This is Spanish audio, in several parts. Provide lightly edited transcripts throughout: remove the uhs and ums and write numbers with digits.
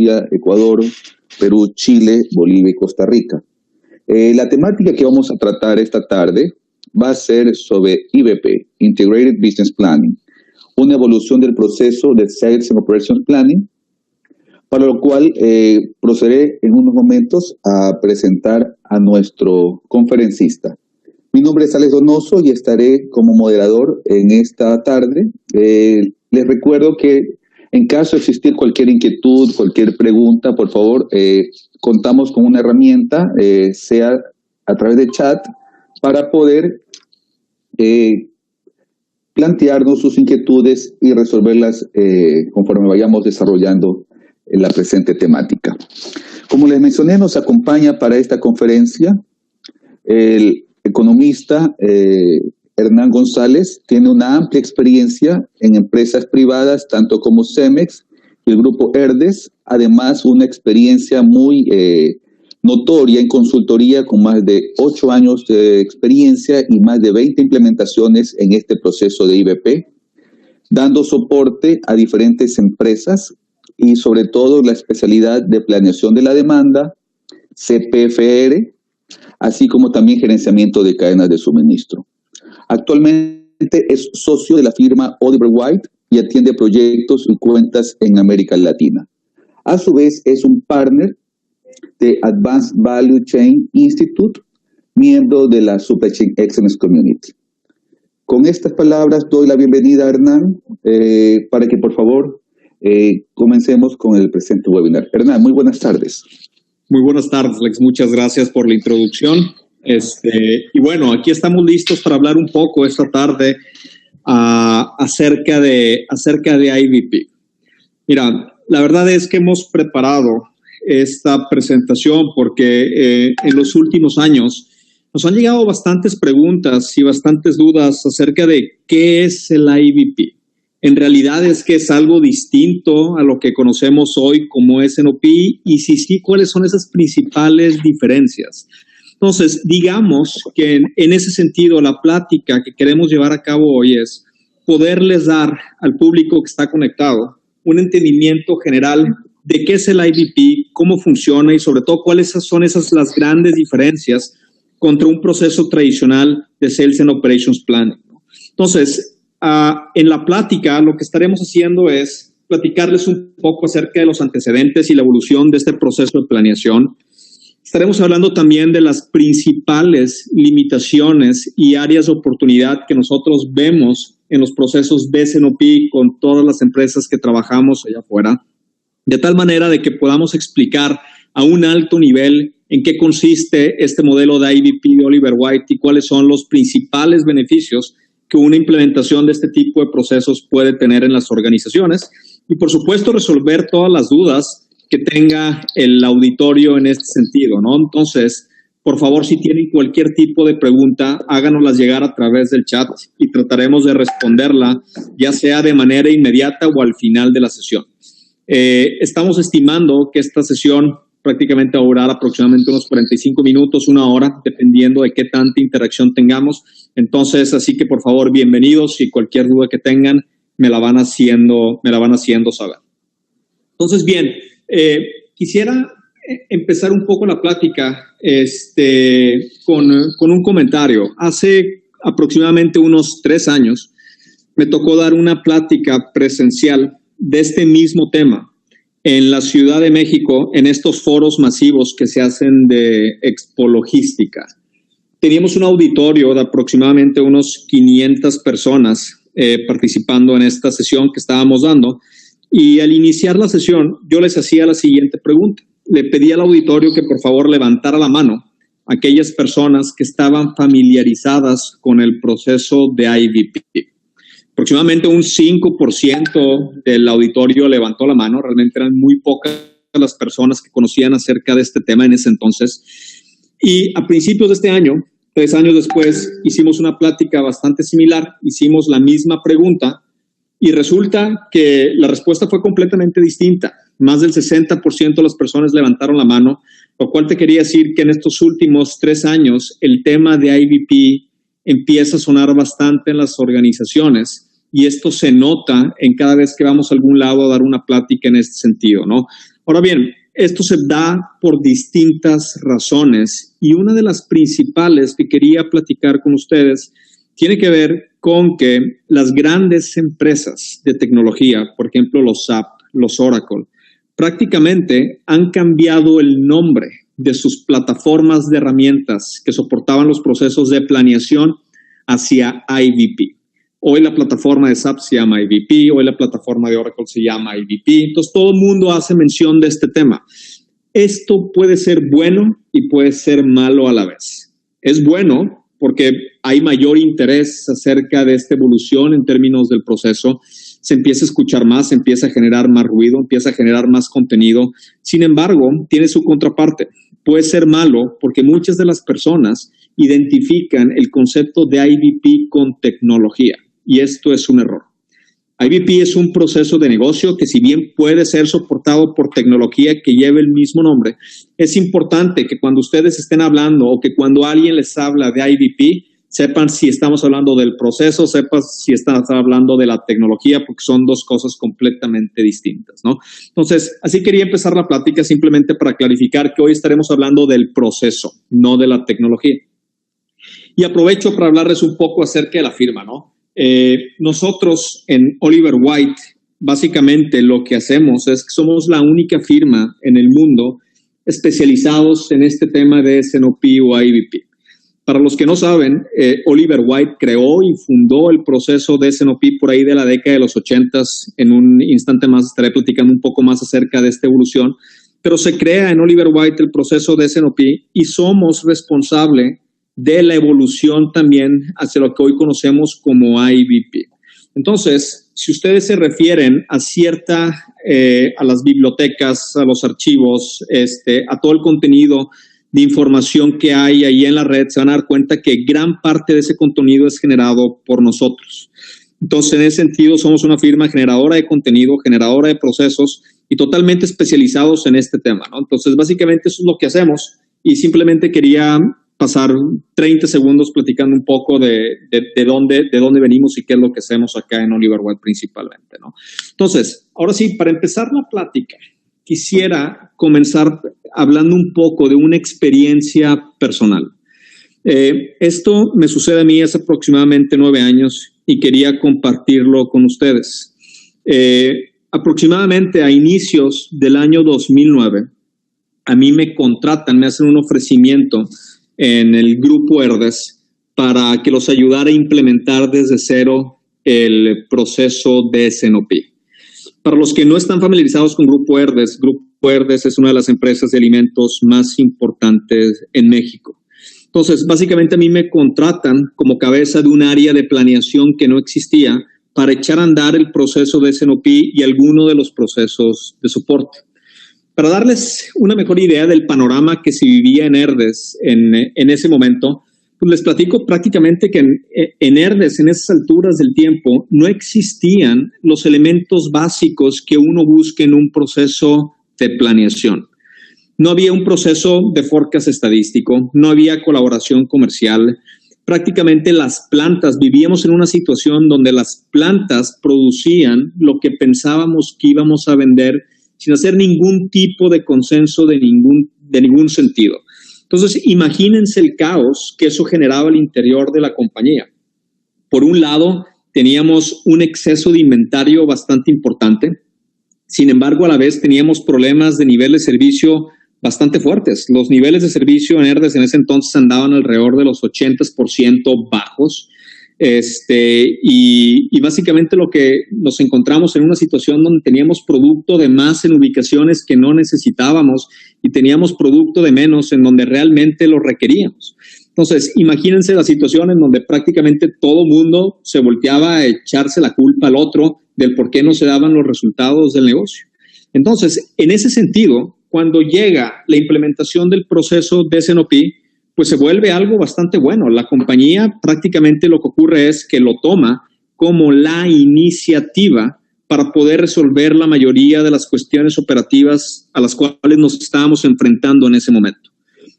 Colombia, Ecuador, Perú, Chile, Bolivia y Costa Rica. La temática que vamos a tratar esta tarde va a ser sobre IBP, Integrated Business Planning, una evolución del proceso de Sales and Operations Planning, para lo cual procederé en unos momentos a presentar a nuestro conferencista. Mi nombre es Alex Donoso y estaré como moderador en esta tarde. Les recuerdo que en caso de existir cualquier inquietud, cualquier pregunta, por favor, contamos con una herramienta, sea a través de chat, para poder plantearnos sus inquietudes y resolverlas conforme vayamos desarrollando la presente temática. Como les mencioné, nos acompaña para esta conferencia el economista Hernán González. Tiene una amplia experiencia en empresas privadas, tanto como Cemex y el grupo Herdes, además una experiencia muy notoria en consultoría con más de 8 años de experiencia y más de 20 implementaciones en este proceso de IBP, dando soporte a diferentes empresas y sobre todo la especialidad de planeación de la demanda, CPFR, así como también gerenciamiento de cadenas de suministro. Actualmente es socio de la firma Oliver White y atiende proyectos y cuentas en América Latina. A su vez es un partner de Advanced Value Chain Institute, miembro de la Supply Chain Excellence Community. Con estas palabras doy la bienvenida a Hernán para que por favor comencemos con el presente webinar. Hernán, muy buenas tardes. Muy buenas tardes, Alex. Muchas gracias por la introducción. Y bueno, aquí estamos listos para hablar un poco esta tarde acerca de IBP. Mira, la verdad es que hemos preparado esta presentación porque en los últimos años nos han llegado bastantes preguntas y bastantes dudas acerca de qué es el IBP. En realidad es que es algo distinto a lo que conocemos hoy como S&OP y si sí, ¿cuáles son esas principales diferencias? Entonces, digamos que en ese sentido la plática que queremos llevar a cabo hoy es poderles dar al público que está conectado un entendimiento general de qué es el IBP, cómo funciona y sobre todo cuáles son las grandes diferencias contra un proceso tradicional de Sales and Operations Planning. Entonces, en la plática lo que estaremos haciendo es platicarles un poco acerca de los antecedentes y la evolución de este proceso de planeación. Estaremos hablando también de las principales limitaciones y áreas de oportunidad que nosotros vemos en los procesos de S&OP con todas las empresas que trabajamos allá afuera, de tal manera de que podamos explicar a un alto nivel en qué consiste este modelo de IBP de Oliver White y cuáles son los principales beneficios que una implementación de este tipo de procesos puede tener en las organizaciones y, por supuesto, resolver todas las dudas que tenga el auditorio en este sentido, ¿no? Entonces, por favor, si tienen cualquier tipo de pregunta, háganoslas llegar a través del chat y trataremos de responderla, ya sea de manera inmediata o al final de la sesión. Estamos estimando que esta sesión prácticamente va a durar aproximadamente unos 45 minutos, 1 hora, dependiendo de qué tanta interacción tengamos. Entonces, así que por favor, bienvenidos y cualquier duda que tengan me la van haciendo saber. Entonces, bien, quisiera empezar un poco la plática con un comentario. Hace aproximadamente unos 3 años me tocó dar una plática presencial de este mismo tema en la Ciudad de México, en estos foros masivos que se hacen de Expo Logística. Teníamos un auditorio de aproximadamente unos 500 personas participando en esta sesión que estábamos dando y al iniciar la sesión yo les hacía la siguiente pregunta. Le pedí al auditorio que por favor levantara la mano aquellas personas que estaban familiarizadas con el proceso de IBP. Aproximadamente un 5% del auditorio levantó la mano. Realmente eran muy pocas las personas que conocían acerca de este tema en ese entonces. Y a principios de este año, 3 años después, hicimos una plática bastante similar. Hicimos la misma pregunta y resulta que la respuesta fue completamente distinta. Más del 60% de las personas levantaron la mano, lo cual te quería decir que en estos últimos 3 años el tema de IBP empieza a sonar bastante en las organizaciones y esto se nota en cada vez que vamos a algún lado a dar una plática en este sentido, ¿no? Ahora bien, esto se da por distintas razones y una de las principales que quería platicar con ustedes tiene que ver con que las grandes empresas de tecnología, por ejemplo los SAP, los Oracle, prácticamente han cambiado el nombre de sus plataformas de herramientas que soportaban los procesos de planeación hacia IBP. Hoy la plataforma de SAP se llama IBP, hoy la plataforma de Oracle se llama IBP. Entonces todo el mundo hace mención de este tema. Esto puede ser bueno y puede ser malo a la vez. Es bueno porque hay mayor interés acerca de esta evolución en términos del proceso. Se empieza a escuchar más, se empieza a generar más ruido, empieza a generar más contenido. Sin embargo, tiene su contraparte. Puede ser malo porque muchas de las personas identifican el concepto de IBP con tecnología y esto es un error. IBP es un proceso de negocio que si bien puede ser soportado por tecnología que lleve el mismo nombre, es importante que cuando ustedes estén hablando o que cuando alguien les habla de IBP, sepan si estamos hablando del proceso, sepan si estamos hablando de la tecnología, porque son dos cosas completamente distintas, ¿no? Entonces, así quería empezar la plática simplemente para clarificar que hoy estaremos hablando del proceso, no de la tecnología. Y aprovecho para hablarles un poco acerca de la firma, ¿no? Nosotros en Oliver White, básicamente lo que hacemos es que somos la única firma en el mundo especializados en este tema de S&OP o IBP. Para los que no saben, Oliver White creó y fundó el proceso de S&OP por ahí de la década de los 80s. En un instante más estaré platicando un poco más acerca de esta evolución. Pero se crea en Oliver White el proceso de S&OP y somos responsables de la evolución también hacia lo que hoy conocemos como IBP. Entonces, si ustedes se refieren a a las bibliotecas, a los archivos, a todo el contenido de información que hay ahí en la red, se van a dar cuenta que gran parte de ese contenido es generado por nosotros. Entonces, en ese sentido, somos una firma generadora de contenido, generadora de procesos y totalmente especializados en este tema, ¿no? Entonces, básicamente eso es lo que hacemos y simplemente quería pasar 30 segundos platicando un poco de dónde venimos y qué es lo que hacemos acá en Oliver White principalmente, ¿no? Entonces, ahora sí, para empezar la plática, quisiera comenzar hablando un poco de una experiencia personal. Esto me sucede a mí hace aproximadamente 9 años y quería compartirlo con ustedes. Aproximadamente a inicios del año 2009, a mí me contratan, me hacen un ofrecimiento en el grupo Herdes para que los ayudara a implementar desde cero el proceso de S&OP. Para los que no están familiarizados con Grupo Herdes es una de las empresas de alimentos más importantes en México. Entonces, básicamente a mí me contratan como cabeza de un área de planeación que no existía para echar a andar el proceso de S&OP y alguno de los procesos de soporte. Para darles una mejor idea del panorama que se vivía en Herdes en ese momento, pues les platico prácticamente que en Herdes, en esas alturas del tiempo, no existían los elementos básicos que uno busca en un proceso de planeación. No había un proceso de forecast estadístico, no había colaboración comercial. Prácticamente las plantas, vivíamos en una situación donde las plantas producían lo que pensábamos que íbamos a vender sin hacer ningún tipo de consenso de ningún sentido. Entonces, imagínense el caos que eso generaba al interior de la compañía. Por un lado, teníamos un exceso de inventario bastante importante. Sin embargo, a la vez teníamos problemas de nivel de servicio bastante fuertes. Los niveles de servicio en Herdes en ese entonces andaban alrededor de los 80% bajos. Y básicamente lo que nos encontramos en una situación donde teníamos producto de más en ubicaciones que no necesitábamos y teníamos producto de menos en donde realmente lo requeríamos. Entonces, imagínense la situación en donde prácticamente todo mundo se volteaba a echarse la culpa al otro del por qué no se daban los resultados del negocio. Entonces, en ese sentido, cuando llega la implementación del proceso de S&OP, pues se vuelve algo bastante bueno. La compañía prácticamente lo que ocurre es que lo toma como la iniciativa para poder resolver la mayoría de las cuestiones operativas a las cuales nos estábamos enfrentando en ese momento.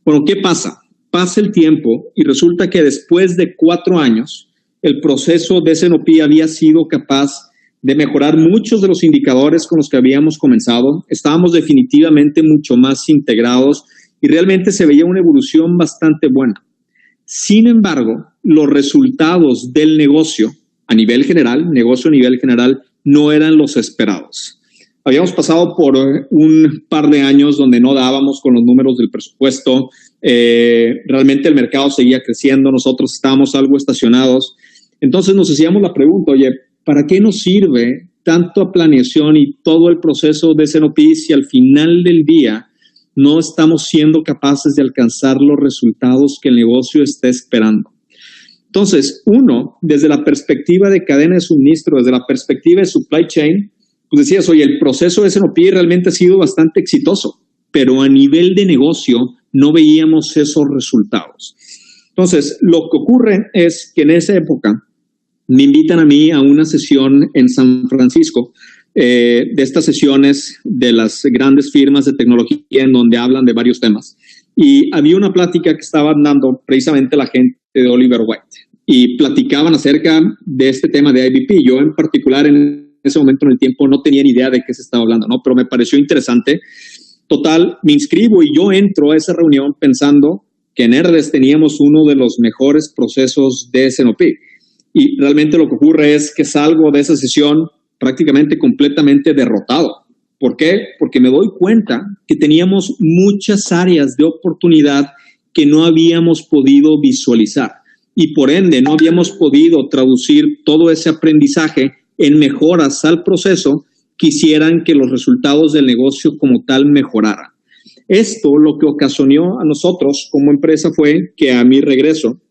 Bueno, ¿qué pasa? Pasa el tiempo y resulta que después de 4 años, el proceso de S&OP había sido capaz de mejorar muchos de los indicadores con los que habíamos comenzado. Estábamos definitivamente mucho más integrados y realmente se veía una evolución bastante buena. Sin embargo, los resultados del negocio a nivel general, no eran los esperados. Habíamos pasado por un par de años donde no dábamos con los números del presupuesto. Realmente el mercado seguía creciendo, nosotros estábamos algo estacionados. Entonces nos hacíamos la pregunta, oye, ¿para qué nos sirve tanto planeación y todo el proceso de S&OP si al final del día no estamos siendo capaces de alcanzar los resultados que el negocio está esperando? Entonces, uno, desde la perspectiva de cadena de suministro, desde la perspectiva de supply chain, pues decías, oye, el proceso de S&OP realmente ha sido bastante exitoso, pero a nivel de negocio no veíamos esos resultados. Entonces, lo que ocurre es que en esa época me invitan a mí a una sesión en San Francisco, de estas sesiones de las grandes firmas de tecnología en donde hablan de varios temas. Y había una plática que estaban dando precisamente la gente de Oliver White y platicaban acerca de este tema de IBP. Yo en particular en ese momento en el tiempo no tenía ni idea de qué se estaba hablando, ¿no? Pero me pareció interesante. Total, me inscribo y yo entro a esa reunión pensando que en Herdes teníamos uno de los mejores procesos de S&OP. Y realmente lo que ocurre es que salgo de esa sesión prácticamente completamente derrotado. ¿Por qué? Porque me doy cuenta que teníamos muchas áreas de oportunidad que no habíamos podido visualizar y por ende no habíamos podido traducir todo ese aprendizaje en mejoras al proceso que hicieran que los resultados del negocio como tal mejoraran. Esto lo que ocasionó a nosotros como empresa fue que a mi regreso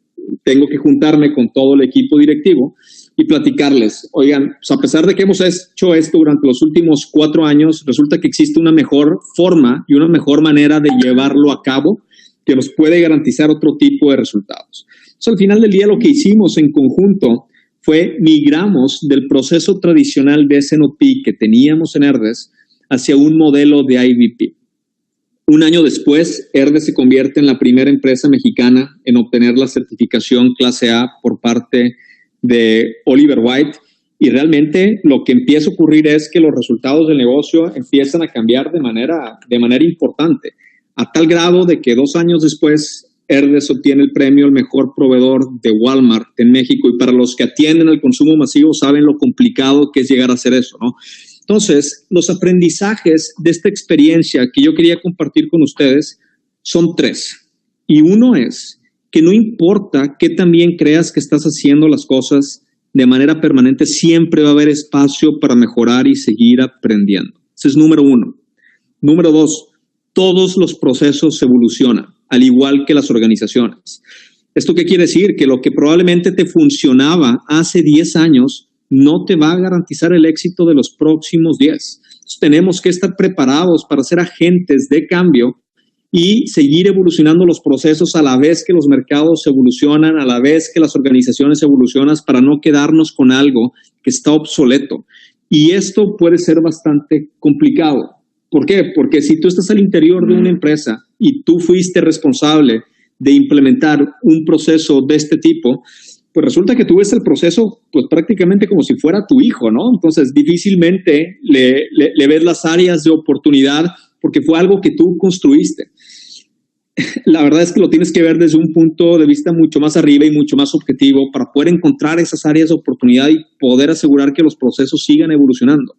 tengo que juntarme con todo el equipo directivo y platicarles, oigan, pues a pesar de que hemos hecho esto durante los últimos 4 años, resulta que existe una mejor forma y una mejor manera de llevarlo a cabo que nos puede garantizar otro tipo de resultados. Entonces, al final del día lo que hicimos en conjunto fue migramos del proceso tradicional de S&OP que teníamos en Herdes hacia un modelo de IBP. Un año después, Herdes se convierte en la primera empresa mexicana en obtener la certificación clase A por parte de Oliver White y realmente lo que empieza a ocurrir es que los resultados del negocio empiezan a cambiar de manera importante, a tal grado de que 2 años después Herdes obtiene el premio al mejor proveedor de Walmart en México y para los que atienden al consumo masivo saben lo complicado que es llegar a hacer eso, ¿no? Entonces, los aprendizajes de esta experiencia que yo quería compartir con ustedes son 3. Y uno es que no importa qué tan bien creas que estás haciendo las cosas de manera permanente, siempre va a haber espacio para mejorar y seguir aprendiendo. Ese es número 1. Número 2, todos los procesos evolucionan, al igual que las organizaciones. ¿Esto qué quiere decir? Que lo que probablemente te funcionaba hace 10 años no te va a garantizar el éxito de los próximos 10. Entonces, tenemos que estar preparados para ser agentes de cambio y seguir evolucionando los procesos a la vez que los mercados evolucionan, a la vez que las organizaciones evolucionan, para no quedarnos con algo que está obsoleto. Y esto puede ser bastante complicado. ¿Por qué? Porque si tú estás al interior de una empresa y tú fuiste responsable de implementar un proceso de este tipo, pues resulta que tú ves el proceso pues prácticamente como si fuera tu hijo, ¿no? Entonces difícilmente le ves las áreas de oportunidad porque fue algo que tú construiste. La verdad es que lo tienes que ver desde un punto de vista mucho más arriba y mucho más objetivo para poder encontrar esas áreas de oportunidad y poder asegurar que los procesos sigan evolucionando.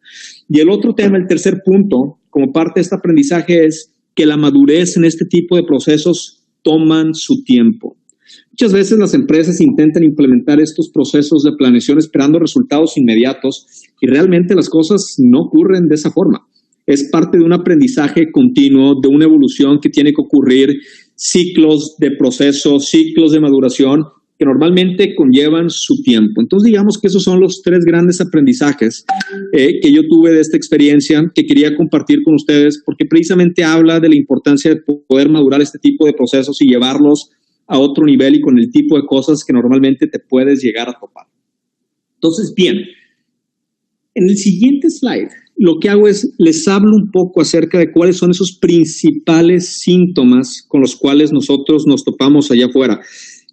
Y el otro tema, el tercer punto, como parte de este aprendizaje es que la madurez en este tipo de procesos toman su tiempo. Muchas veces las empresas intentan implementar estos procesos de planeación esperando resultados inmediatos y realmente las cosas no ocurren de esa forma. Es parte de un aprendizaje continuo, de una evolución que tiene que ocurrir, ciclos de proceso, ciclos de maduración que normalmente conllevan su tiempo. Entonces digamos que esos son los 3 grandes aprendizajes que yo tuve de esta experiencia que quería compartir con ustedes porque precisamente habla de la importancia de poder madurar este tipo de procesos y llevarlos a otro nivel y con el tipo de cosas que normalmente te puedes llegar a topar. Entonces, bien, en el siguiente slide, lo que hago es, les hablo un poco acerca de cuáles son esos principales síntomas con los cuales nosotros nos topamos allá afuera.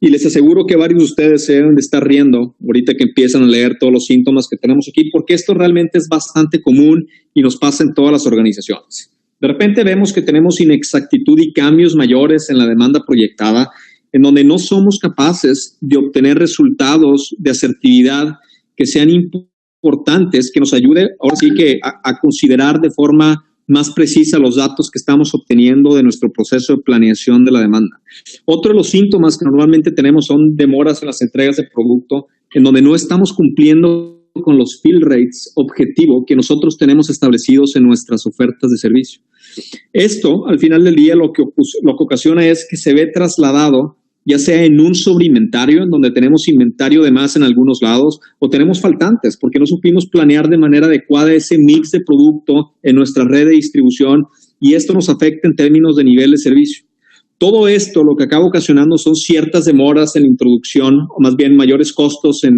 Y les aseguro que varios de ustedes se deben de estar riendo ahorita que empiezan a leer todos los síntomas que tenemos aquí, porque esto realmente es bastante común y nos pasa en todas las organizaciones. De repente vemos que tenemos inexactitud y cambios mayores en la demanda proyectada, en donde no somos capaces de obtener resultados de asertividad que sean importantes, que nos ayude ahora sí que a considerar de forma más precisa los datos que estamos obteniendo de nuestro proceso de planeación de la demanda. Otro de los síntomas que normalmente tenemos son demoras en las entregas de producto, en donde no estamos cumpliendo con los fill rates objetivo que nosotros tenemos establecidos en nuestras ofertas de servicio. Esto, al final del día, lo que ocasiona es que se ve trasladado ya sea en un sobreinventario, en donde tenemos inventario de más en algunos lados, o tenemos faltantes, porque no supimos planear de manera adecuada ese mix de producto en nuestra red de distribución, y esto nos afecta en términos de nivel de servicio. Todo esto lo que acaba ocasionando son ciertas demoras en la introducción, o más bien mayores costos en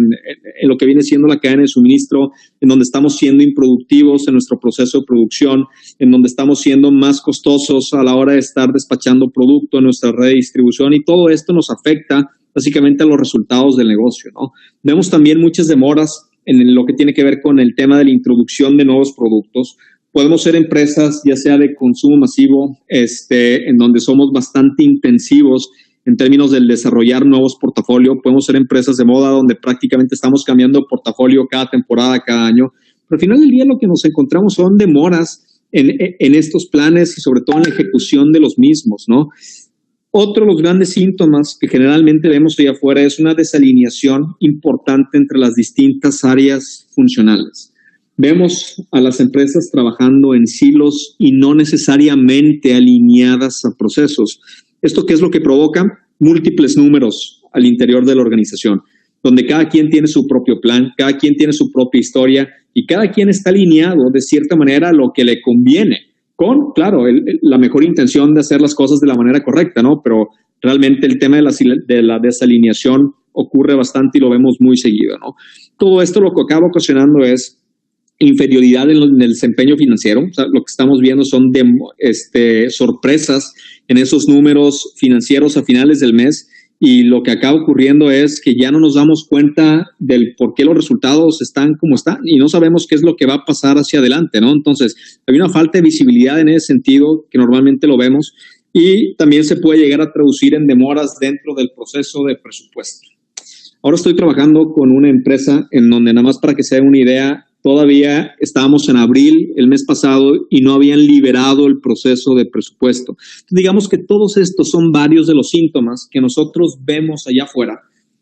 lo que viene siendo la cadena de suministro, en donde estamos siendo improductivos en nuestro proceso de producción, en donde estamos siendo más costosos a la hora de estar despachando producto en nuestra red de distribución, y todo esto nos afecta básicamente a los resultados del negocio, ¿no? Vemos también muchas demoras en lo que tiene que ver con el tema de la introducción de nuevos productos. Podemos ser empresas, ya sea de consumo masivo, en donde somos bastante intensivos en términos del desarrollar nuevos portafolios. Podemos ser empresas de moda donde prácticamente estamos cambiando portafolio cada temporada, cada año. Pero al final del día lo que nos encontramos son demoras en estos planes y sobre todo en la ejecución de los mismos, ¿no? Otro de los grandes síntomas que generalmente vemos allá afuera es una desalineación importante entre las distintas áreas funcionales. Vemos a las empresas trabajando en silos y no necesariamente alineadas a procesos. ¿Esto qué es lo que provoca? Múltiples números al interior de la organización, donde cada quien tiene su propio plan, cada quien tiene su propia historia y cada quien está alineado de cierta manera a lo que le conviene, con, claro, la mejor intención de hacer las cosas de la manera correcta, ¿no? Pero realmente el tema de la desalineación ocurre bastante y lo vemos muy seguido, ¿no? Todo esto lo que acaba ocasionando es inferioridad en el desempeño financiero. O sea, lo que estamos viendo son sorpresas en esos números financieros a finales del mes, y lo que acaba ocurriendo es que ya no nos damos cuenta del por qué los resultados están como están y no sabemos qué es lo que va a pasar hacia adelante, ¿no? Entonces, hay una falta de visibilidad en ese sentido que normalmente lo vemos, y también se puede llegar a traducir en demoras dentro del proceso de presupuesto. Ahora estoy trabajando con una empresa en donde, nada más para que se den una idea, todavía estábamos en abril el mes pasado y no habían liberado el proceso de presupuesto. Entonces, digamos que todos estos son varios de los síntomas que nosotros vemos allá afuera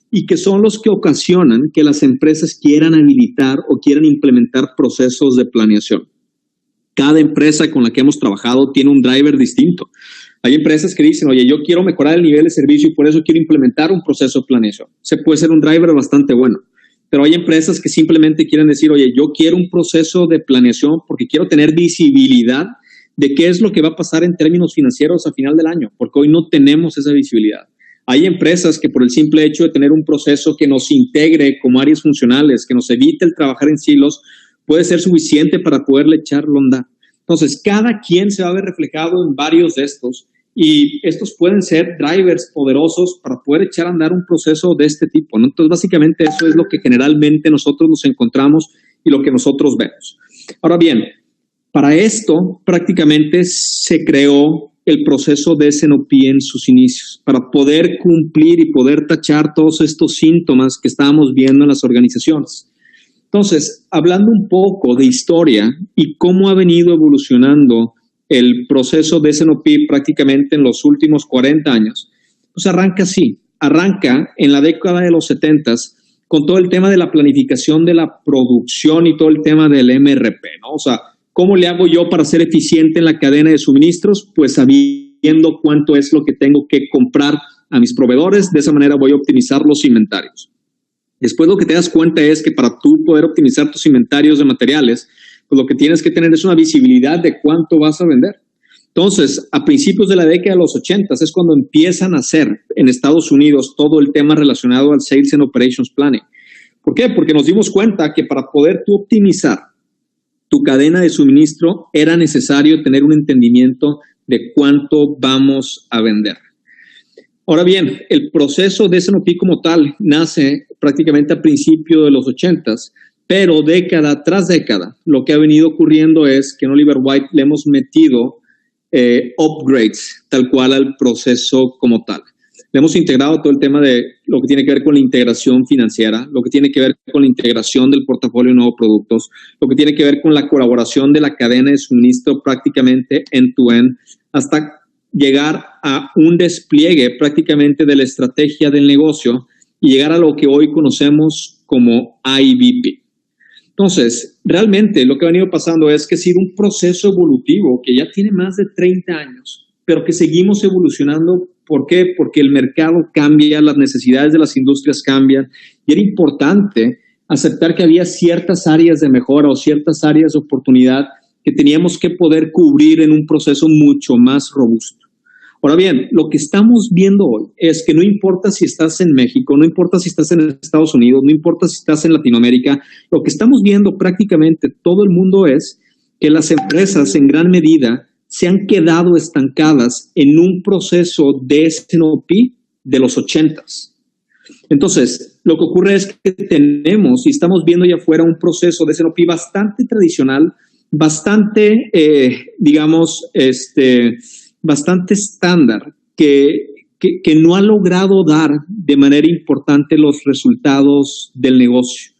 y que son los que ocasionan que las empresas quieran habilitar o quieran implementar procesos de planeación. Cada empresa con la que hemos trabajado tiene un driver distinto. Hay empresas que dicen, oye, yo quiero mejorar el nivel de servicio y por eso quiero implementar un proceso de planeación. Ese puede ser un driver bastante bueno. Pero hay empresas que simplemente quieren decir, oye, yo quiero un proceso de planeación porque quiero tener visibilidad de qué es lo que va a pasar en términos financieros a final del año, porque hoy no tenemos esa visibilidad. Hay empresas que por el simple hecho de tener un proceso que nos integre como áreas funcionales, que nos evite el trabajar en silos, puede ser suficiente para poderle echarlo a andar. Entonces, cada quien se va a ver reflejado en varios de estos, y estos pueden ser drivers poderosos para poder echar a andar un proceso de este tipo, ¿no? Entonces, básicamente eso es lo que generalmente nosotros nos encontramos y lo que nosotros vemos. Ahora bien, para esto prácticamente se creó el proceso de S&OP en sus inicios, para poder cumplir y poder tachar todos estos síntomas que estábamos viendo en las organizaciones. Entonces, hablando un poco de historia y cómo ha venido evolucionando el proceso de S&OP prácticamente en los últimos 40 años, pues arranca así. Arranca en la década de los 70s con todo el tema de la planificación de la producción y todo el tema del MRP, ¿no? O sea, ¿cómo le hago yo para ser eficiente en la cadena de suministros? Pues sabiendo cuánto es lo que tengo que comprar a mis proveedores, de esa manera voy a optimizar los inventarios. Después lo que te das cuenta es que para tú poder optimizar tus inventarios de materiales, pues lo que tienes que tener es una visibilidad de cuánto vas a vender. Entonces, a principios de la década de los 80 es cuando empiezan a hacer en Estados Unidos todo el tema relacionado al Sales and Operations Planning. ¿Por qué? Porque nos dimos cuenta que para poder tú optimizar tu cadena de suministro era necesario tener un entendimiento de cuánto vamos a vender. Ahora bien, el proceso de S&OP como tal nace prácticamente a principios de los 80s, pero década tras década lo que ha venido ocurriendo es que en Oliver Wythe le hemos metido upgrades tal cual al proceso como tal. Le hemos integrado todo el tema de lo que tiene que ver con la integración financiera, lo que tiene que ver con la integración del portafolio de nuevos productos, lo que tiene que ver con la colaboración de la cadena de suministro prácticamente end-to-end, hasta llegar a un despliegue prácticamente de la estrategia del negocio y llegar a lo que hoy conocemos como IBP. Entonces, realmente lo que ha venido pasando es que ha sido un proceso evolutivo que ya tiene más de 30 años, pero que seguimos evolucionando. ¿Por qué? Porque el mercado cambia, las necesidades de las industrias cambian y era importante aceptar que había ciertas áreas de mejora o ciertas áreas de oportunidad que teníamos que poder cubrir en un proceso mucho más robusto. Ahora bien, lo que estamos viendo hoy es que no importa si estás en México, no importa si estás en Estados Unidos, no importa si estás en Latinoamérica, lo que estamos viendo prácticamente todo el mundo es que las empresas en gran medida se han quedado estancadas en un proceso de S&OP de los 80s. Entonces, lo que ocurre es que tenemos y estamos viendo allá afuera un proceso de S&OP bastante tradicional, bastante, bastante estándar, que no ha logrado dar de manera importante los resultados del negocio.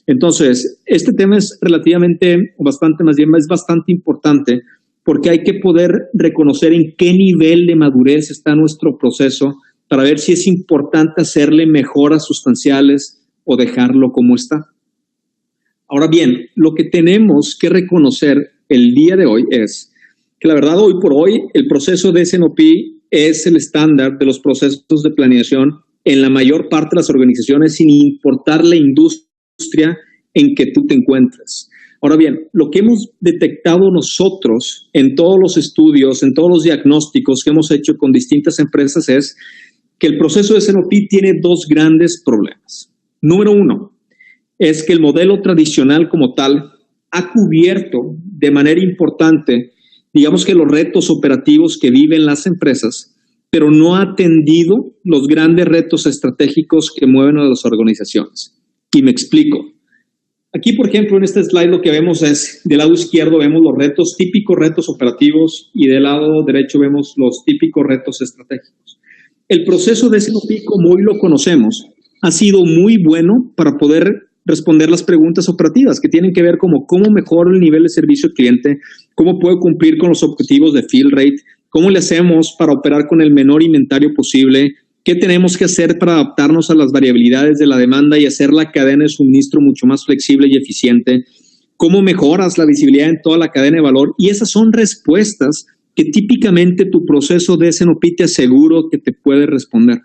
Entonces, este tema es relativamente, o bastante más bien, es bastante importante porque hay que poder reconocer en qué nivel de madurez está nuestro proceso para ver si es importante hacerle mejoras sustanciales o dejarlo como está. Ahora bien, lo que tenemos que reconocer el día de hoy es que la verdad hoy por hoy el proceso de S&OP es el estándar de los procesos de planeación en la mayor parte de las organizaciones sin importar la industria en que tú te encuentres. Ahora bien, lo que hemos detectado nosotros en todos los estudios, en todos los diagnósticos que hemos hecho con distintas empresas es que el proceso de S&OP tiene dos grandes problemas. Número uno, es que el modelo tradicional como tal ha cubierto de manera importante, digamos que los retos operativos que viven las empresas, pero no ha atendido los grandes retos estratégicos que mueven a las organizaciones. Y me explico. Aquí, por ejemplo, en este slide lo que vemos es, del lado izquierdo vemos los retos, típicos retos operativos, y del lado derecho vemos los típicos retos estratégicos. El proceso de S&OP, como hoy lo conocemos, ha sido muy bueno para poder responder las preguntas operativas que tienen que ver como cómo mejoro el nivel de servicio al cliente, cómo puedo cumplir con los objetivos de fill rate, cómo le hacemos para operar con el menor inventario posible, qué tenemos que hacer para adaptarnos a las variabilidades de la demanda y hacer la cadena de suministro mucho más flexible y eficiente, cómo mejoras la visibilidad en toda la cadena de valor. Y esas son respuestas que típicamente tu proceso de S&OP te aseguro que te puede responder.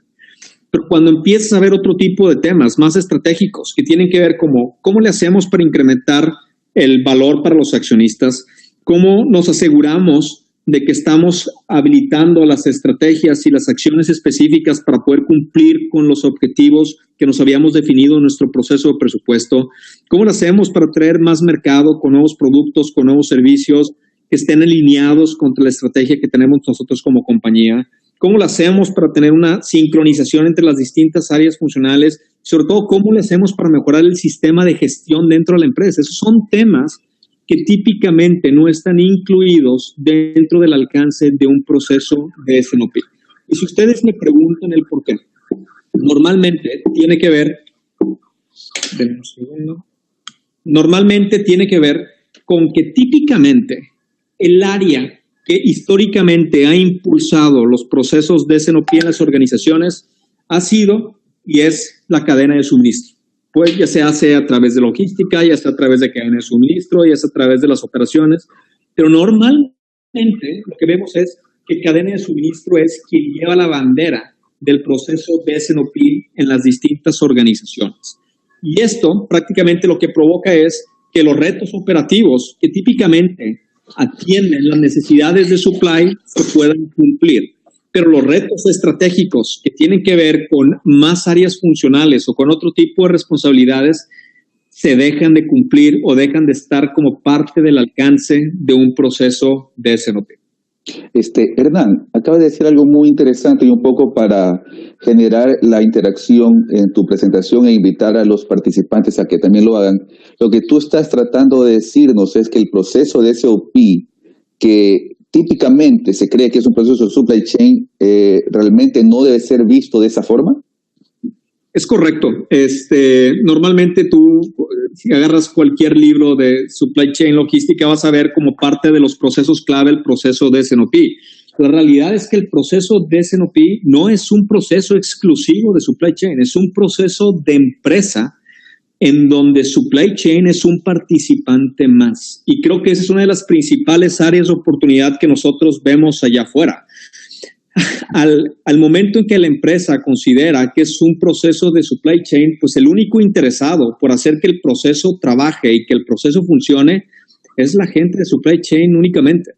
Pero cuando empiezas a ver otro tipo de temas más estratégicos que tienen que ver como cómo le hacemos para incrementar el valor para los accionistas, cómo nos aseguramos de que estamos habilitando las estrategias y las acciones específicas para poder cumplir con los objetivos que nos habíamos definido en nuestro proceso de presupuesto, cómo lo hacemos para traer más mercado con nuevos productos, con nuevos servicios que estén alineados contra la estrategia que tenemos nosotros como compañía. ¿Cómo lo hacemos para tener una sincronización entre las distintas áreas funcionales? Sobre todo, ¿cómo lo hacemos para mejorar el sistema de gestión dentro de la empresa? Esos son temas que típicamente no están incluidos dentro del alcance de un proceso de S&OP. Y si ustedes me preguntan el por qué, normalmente tiene que ver, con que típicamente el área que históricamente ha impulsado los procesos de S&OP en las organizaciones ha sido y es la cadena de suministro. Pues ya se hace a través de logística, ya sea a través de cadena de suministro, ya sea a través de las operaciones, pero normalmente lo que vemos es que cadena de suministro es quien lleva la bandera del proceso de S&OP en las distintas organizaciones. Y esto prácticamente lo que provoca es que los retos operativos que típicamente atienden las necesidades de supply se puedan cumplir. Pero los retos estratégicos que tienen que ver con más áreas funcionales o con otro tipo de responsabilidades se dejan de cumplir o dejan de estar como parte del alcance de un proceso de S&OP. Hernán, acabas de decir algo muy interesante y un poco para generar la interacción en tu presentación e invitar a los participantes a que también lo hagan. Lo que tú estás tratando de decirnos es que el proceso de SOP, que típicamente se cree que es un proceso de supply chain, realmente no debe ser visto de esa forma. Es correcto. Normalmente tú, si agarras cualquier libro de supply chain logística, vas a ver como parte de los procesos clave el proceso de S&OP. La realidad es que el proceso de S&OP no es un proceso exclusivo de supply chain, es un proceso de empresa en donde supply chain es un participante más. Y creo que esa es una de las principales áreas de oportunidad que nosotros vemos allá afuera. Al momento en que la empresa considera que es un proceso de supply chain, pues el único interesado por hacer que el proceso trabaje y que el proceso funcione es la gente de supply chain únicamente.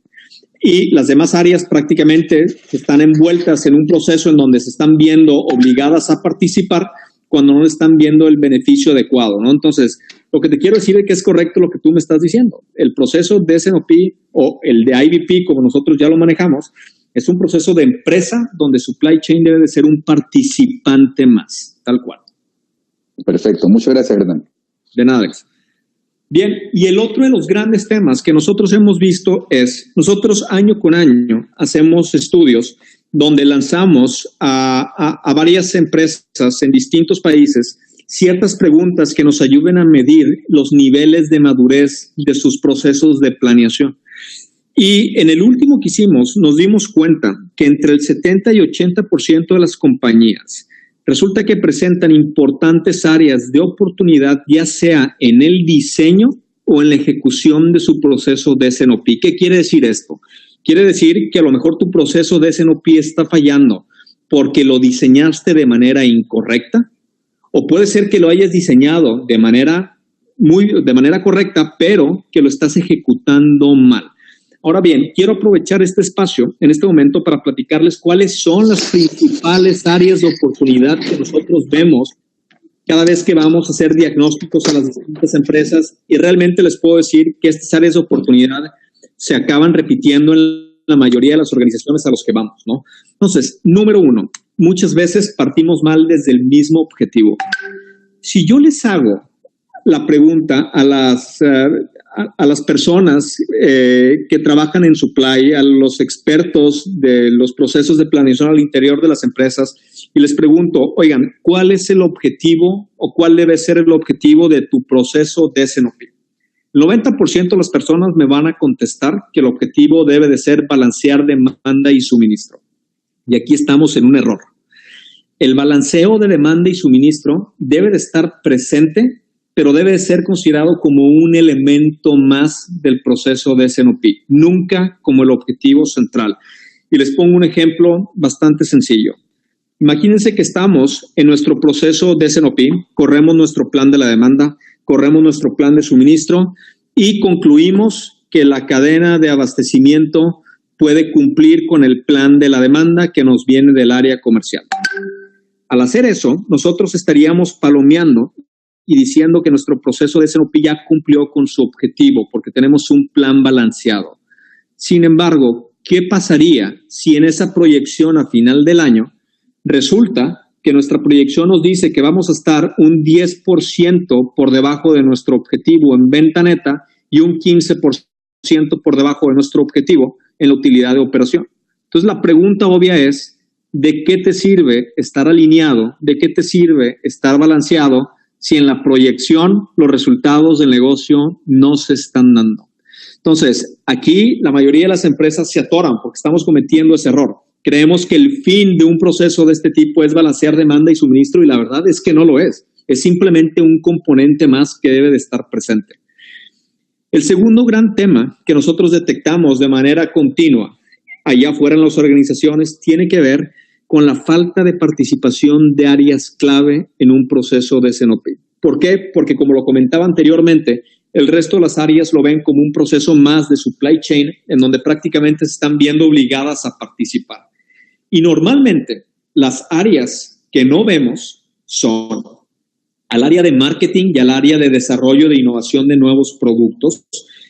Y las demás áreas prácticamente están envueltas en un proceso en donde se están viendo obligadas a participar cuando no están viendo el beneficio adecuado, ¿no? Entonces, lo que te quiero decir es que es correcto lo que tú me estás diciendo. El proceso de S&OP o el de IBP, como nosotros ya lo manejamos, es un proceso de empresa donde supply chain debe de ser un participante más, tal cual. Perfecto. Muchas gracias, Hernán. De nada, Alex. Bien, y el otro de los grandes temas que nosotros hemos visto es, nosotros año con año hacemos estudios donde lanzamos a varias empresas en distintos países ciertas preguntas que nos ayuden a medir los niveles de madurez de sus procesos de planeación. Y en el último que hicimos nos dimos cuenta que entre el 70 y 80% de las compañías resulta que presentan importantes áreas de oportunidad, ya sea en el diseño o en la ejecución de su proceso de S&OP. ¿Qué quiere decir esto? Quiere decir que a lo mejor tu proceso de S&OP está fallando porque lo diseñaste de manera incorrecta, o puede ser que lo hayas diseñado de manera correcta, pero que lo estás ejecutando mal. Ahora bien, quiero aprovechar este espacio en este momento para platicarles cuáles son las principales áreas de oportunidad que nosotros vemos cada vez que vamos a hacer diagnósticos a las distintas empresas, y realmente les puedo decir que estas áreas de oportunidad se acaban repitiendo en la mayoría de las organizaciones a los que vamos, ¿no? Entonces, número uno, muchas veces partimos mal desde el mismo objetivo. Si yo les hago la pregunta a las personas que trabajan en supply, a los expertos de los procesos de planeación al interior de las empresas, y les pregunto, oigan, ¿cuál es el objetivo o cuál debe ser el objetivo de tu proceso de S&OP? El 90% de las personas me van a contestar que el objetivo debe de ser balancear demanda y suministro. Y aquí estamos en un error. El balanceo de demanda y suministro debe de estar presente, pero debe de ser considerado como un elemento más del proceso de S&OP, nunca como el objetivo central. Y les pongo un ejemplo bastante sencillo. Imagínense que estamos en nuestro proceso de S&OP, corremos nuestro plan de la demanda, corremos nuestro plan de suministro y concluimos que la cadena de abastecimiento puede cumplir con el plan de la demanda que nos viene del área comercial. Al hacer eso, nosotros estaríamos palomeando y diciendo que nuestro proceso de S&OP ya cumplió con su objetivo porque tenemos un plan balanceado. Sin embargo, ¿qué pasaría si en esa proyección a final del año resulta que nuestra proyección nos dice que vamos a estar un 10% por debajo de nuestro objetivo en venta neta y un 15% por debajo de nuestro objetivo en la utilidad de operación? Entonces, la pregunta obvia es, ¿de qué te sirve estar alineado? ¿De qué te sirve estar balanceado si en la proyección los resultados del negocio no se están dando? Entonces, aquí la mayoría de las empresas se atoran porque estamos cometiendo ese error. Creemos que el fin de un proceso de este tipo es balancear demanda y suministro, y la verdad es que no lo es. Es simplemente un componente más que debe de estar presente. El segundo gran tema que nosotros detectamos de manera continua allá afuera en las organizaciones tiene que ver con la falta de participación de áreas clave en un proceso de S&OP. ¿Por qué? Porque, como lo comentaba anteriormente, el resto de las áreas lo ven como un proceso más de supply chain en donde prácticamente se están viendo obligadas a participar. Y normalmente las áreas que no vemos son al área de marketing y al área de desarrollo de innovación de nuevos productos,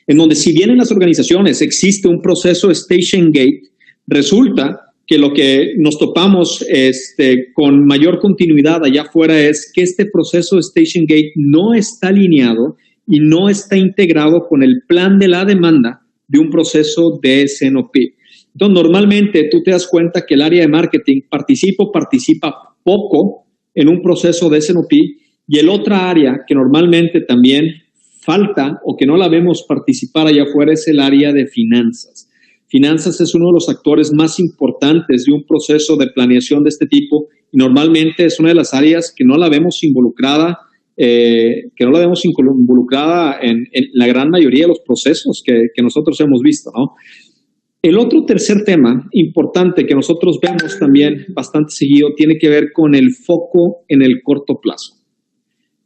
en donde si bien en las organizaciones existe un proceso Station Gate, resulta que lo que nos topamos con mayor continuidad allá afuera es que este proceso Station Gate no está alineado y no está integrado con el plan de la demanda de un proceso de S&OP. Entonces, normalmente tú te das cuenta que el área de marketing participa poco en un proceso de S&OP, y el otra área que normalmente también falta o que no la vemos participar allá afuera es el área de finanzas. Finanzas es uno de los actores más importantes de un proceso de planeación de este tipo y normalmente es una de las áreas que no la vemos involucrada, en la gran mayoría de los procesos que nosotros hemos visto, ¿no? El otro tercer tema importante que nosotros vemos también bastante seguido tiene que ver con el foco en el corto plazo.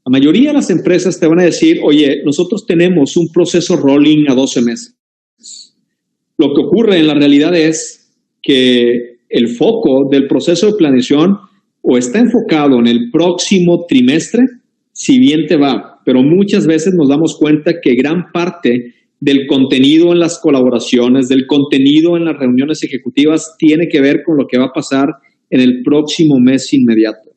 La mayoría de las empresas te van a decir, oye, nosotros tenemos un proceso rolling a 12 meses. Lo que ocurre en la realidad es que el foco del proceso de planeación o está enfocado en el próximo trimestre, si bien te va, pero muchas veces nos damos cuenta que gran parte del contenido en las colaboraciones, del contenido en las reuniones ejecutivas, tiene que ver con lo que va a pasar en el próximo mes inmediato.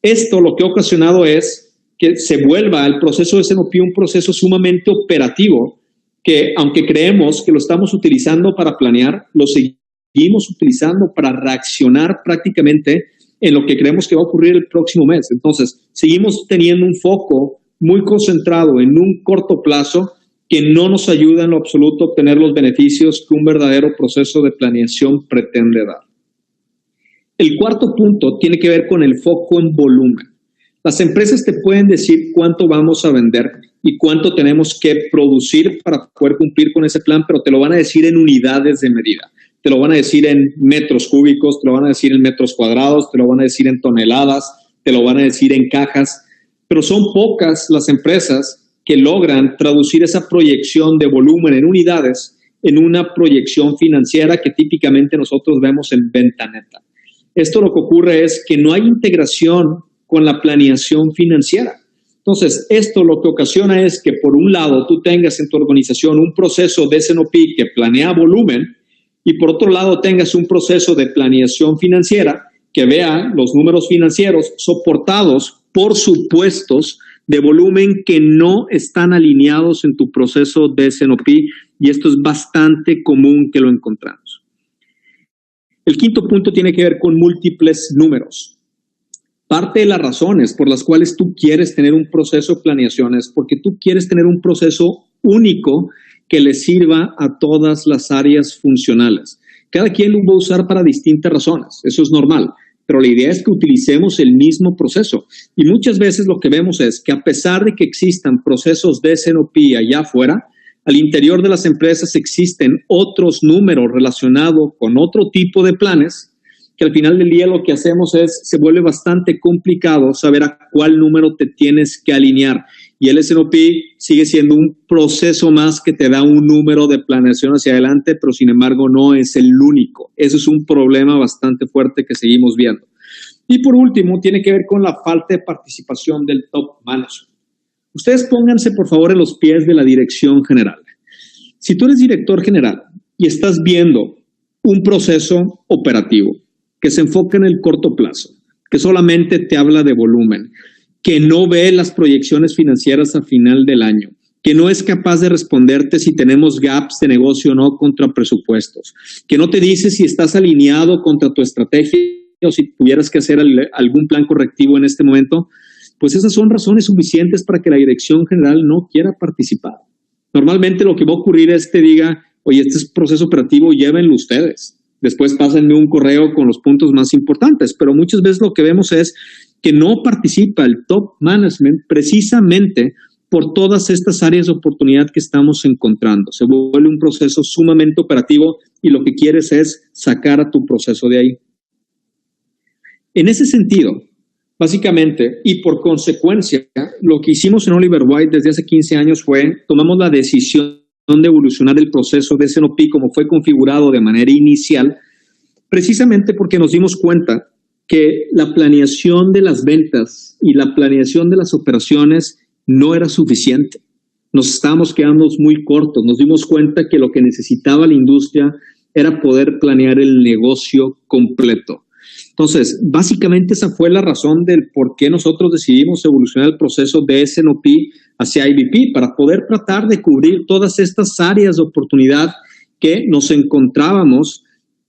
Esto lo que ha ocasionado es que se vuelva el proceso de S&OP un proceso sumamente operativo, que aunque creemos que lo estamos utilizando para planear, lo seguimos utilizando para reaccionar prácticamente en lo que creemos que va a ocurrir el próximo mes. Entonces, seguimos teniendo un foco muy concentrado en un corto plazo que no nos ayuda en lo absoluto a obtener los beneficios que un verdadero proceso de planeación pretende dar. El cuarto punto tiene que ver con el foco en volumen. Las empresas te pueden decir cuánto vamos a vender y cuánto tenemos que producir para poder cumplir con ese plan, pero te lo van a decir en unidades de medida. Te lo van a decir en metros cúbicos, te lo van a decir en metros cuadrados, te lo van a decir en toneladas, te lo van a decir en cajas, pero son pocas las empresas que logran traducir esa proyección de volumen en unidades en una proyección financiera que típicamente nosotros vemos en venta neta. Esto lo que ocurre es que no hay integración con la planeación financiera. Entonces, esto lo que ocasiona es que por un lado tú tengas en tu organización un proceso de S&OP que planea volumen y por otro lado tengas un proceso de planeación financiera que vea los números financieros soportados por supuestos de volumen que no están alineados en tu proceso de S&OP y esto es bastante común que lo encontramos. El quinto punto tiene que ver con múltiples números. Parte de las razones por las cuales tú quieres tener un proceso de planeación es porque tú quieres tener un proceso único que le sirva a todas las áreas funcionales. Cada quien lo va a usar para distintas razones, eso es normal, pero la idea es que utilicemos el mismo proceso. Y muchas veces lo que vemos es que a pesar de que existan procesos de S&OP allá afuera, al interior de las empresas existen otros números relacionados con otro tipo de planes que al final del día lo que hacemos se vuelve bastante complicado saber a cuál número te tienes que alinear. Y el S&OP sigue siendo un proceso más que te da un número de planeación hacia adelante, pero sin embargo no es el único. Eso es un problema bastante fuerte que seguimos viendo. Y por último, tiene que ver con la falta de participación del top management. Ustedes pónganse por favor en los pies de la dirección general. Si tú eres director general y estás viendo un proceso operativo que se enfoca en el corto plazo, que solamente te habla de volumen, que no ve las proyecciones financieras a final del año, que no es capaz de responderte si tenemos gaps de negocio o no contra presupuestos, que no te dice si estás alineado contra tu estrategia o si tuvieras que hacer algún plan correctivo en este momento, pues esas son razones suficientes para que la dirección general no quiera participar. Normalmente lo que va a ocurrir es que te diga, oye, este es proceso operativo, llévenlo ustedes. Después pásenme un correo con los puntos más importantes, pero muchas veces lo que vemos es que no participa el top management precisamente por todas estas áreas de oportunidad que estamos encontrando. Se vuelve un proceso sumamente operativo y lo que quieres es sacar a tu proceso de ahí. En ese sentido, básicamente, y por consecuencia, lo que hicimos en Oliver Wyde desde hace 15 años tomamos la decisión de evolucionar el proceso de S&OP como fue configurado de manera inicial, precisamente porque nos dimos cuenta que la planeación de las ventas y la planeación de las operaciones no era suficiente. nos estábamos quedando muy cortos. Nos dimos cuenta que lo que necesitaba la industria era poder planear el negocio completo. Entonces, básicamente esa fue la razón del por qué nosotros decidimos evolucionar el proceso de S&OP hacia IBP, para poder tratar de cubrir todas estas áreas de oportunidad que nos encontrábamos,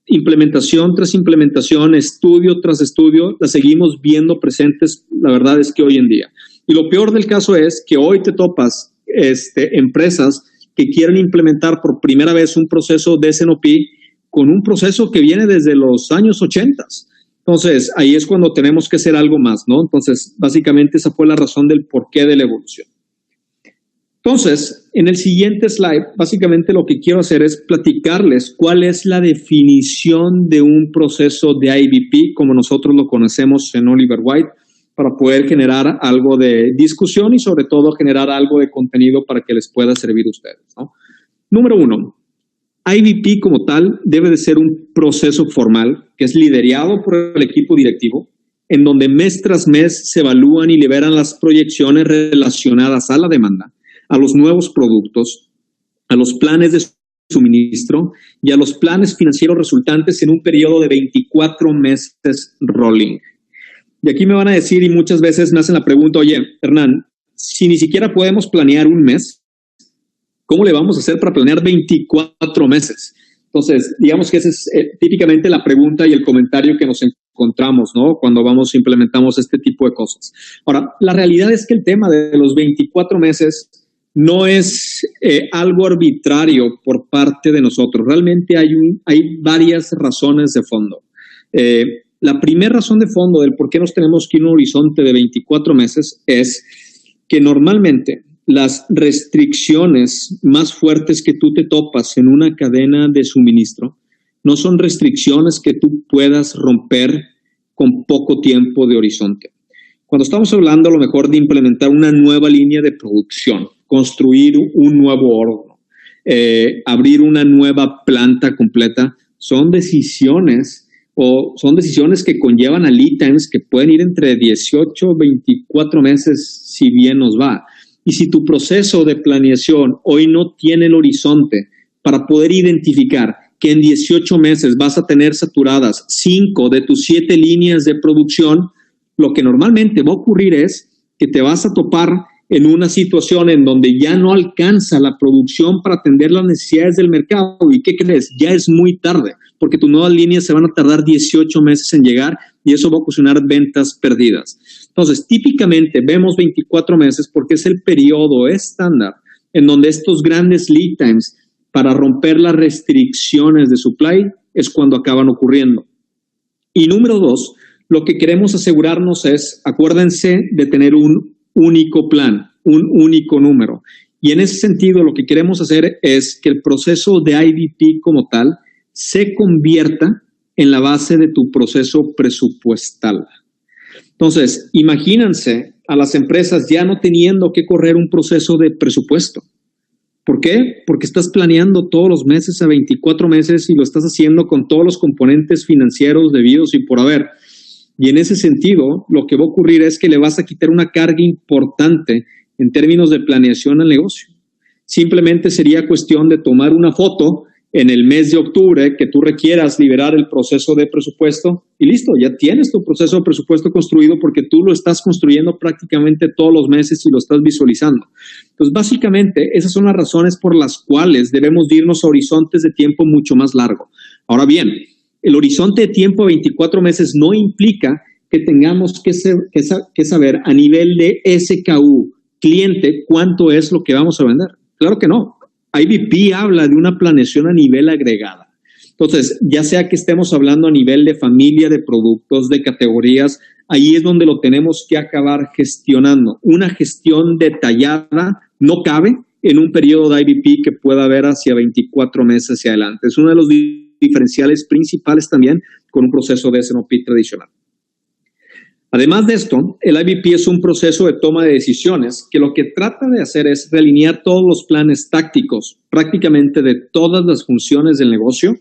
implementación tras implementación, estudio tras estudio, las seguimos viendo presentes, la verdad es que hoy en día. Y lo peor del caso es que hoy te topas empresas que quieren implementar por primera vez un proceso de S&OP con un proceso que viene desde los años 80. Entonces, ahí es cuando tenemos que hacer algo más, ¿no? Entonces, básicamente esa fue la razón del porqué de la evolución. Entonces, en el siguiente slide, básicamente lo que quiero hacer es platicarles cuál es la definición de un proceso de IBP, como nosotros lo conocemos en Oliver Wythe, para poder generar algo de discusión y sobre todo generar algo de contenido para que les pueda servir a ustedes, ¿no? Número 1, IBP como tal debe de ser un proceso formal que es liderado por el equipo directivo, en donde mes tras mes se evalúan y liberan las proyecciones relacionadas a la demanda, a los nuevos productos, a los planes de suministro y a los planes financieros resultantes en un periodo de 24 meses rolling. Y aquí me van a decir, y muchas veces me hacen la pregunta, oye, Hernán, si ni siquiera podemos planear un mes, ¿cómo le vamos a hacer para planear 24 meses? Entonces, digamos que esa es típicamente la pregunta y el comentario que nos encontramos, ¿no? Cuando implementamos este tipo de cosas. Ahora, la realidad es que el tema de los 24 meses no es algo arbitrario por parte de nosotros. Realmente hay varias razones de fondo. La primera razón de fondo del por qué nos tenemos que ir a un horizonte de 24 meses es que normalmente las restricciones más fuertes que tú te topas en una cadena de suministro no son restricciones que tú puedas romper con poco tiempo de horizonte. Cuando estamos hablando a lo mejor de implementar una nueva línea de producción, construir un nuevo horno, abrir una nueva planta completa, son decisiones que conllevan a lead times que pueden ir entre 18 y 24 meses si bien nos va. Y si tu proceso de planeación hoy no tiene el horizonte para poder identificar que en 18 meses vas a tener saturadas 5 de tus 7 líneas de producción, lo que normalmente va a ocurrir es que te vas a topar en una situación en donde ya no alcanza la producción para atender las necesidades del mercado. ¿Y qué crees? Ya es muy tarde, porque tus nuevas líneas se van a tardar 18 meses en llegar y eso va a ocasionar ventas perdidas. Entonces, típicamente vemos 24 meses porque es el periodo estándar en donde estos grandes lead times para romper las restricciones de supply es cuando acaban ocurriendo. Y número 2, lo que queremos asegurarnos es, acuérdense de tener un único plan, un único número. Y en ese sentido, lo que queremos hacer es que el proceso de IBP como tal se convierta en la base de tu proceso presupuestal. Entonces, imagínense a las empresas ya no teniendo que correr un proceso de presupuesto. ¿Por qué? Porque estás planeando todos los meses a 24 meses y lo estás haciendo con todos los componentes financieros debidos y por haber. Y en ese sentido, lo que va a ocurrir es que le vas a quitar una carga importante en términos de planeación al negocio. Simplemente sería cuestión de tomar una foto en el mes de octubre que tú requieras liberar el proceso de presupuesto y listo, ya tienes tu proceso de presupuesto construido porque tú lo estás construyendo prácticamente todos los meses y lo estás visualizando. Entonces, básicamente, esas son las razones por las cuales debemos irnos a horizontes de tiempo mucho más largo. Ahora bien, el horizonte de tiempo de 24 meses no implica que tengamos que saber a nivel de SKU, cliente, cuánto es lo que vamos a vender. Claro que no. IBP habla de una planeación a nivel agregada. Entonces, ya sea que estemos hablando a nivel de familia de productos, de categorías, ahí es donde lo tenemos que acabar gestionando. Una gestión detallada no cabe en un periodo de IBP que pueda haber hacia 24 meses hacia adelante. Es uno de los diferenciales principales también con un proceso de S&OP tradicional. Además de esto, el IBP es un proceso de toma de decisiones que lo que trata de hacer es realinear todos los planes tácticos prácticamente de todas las funciones del negocio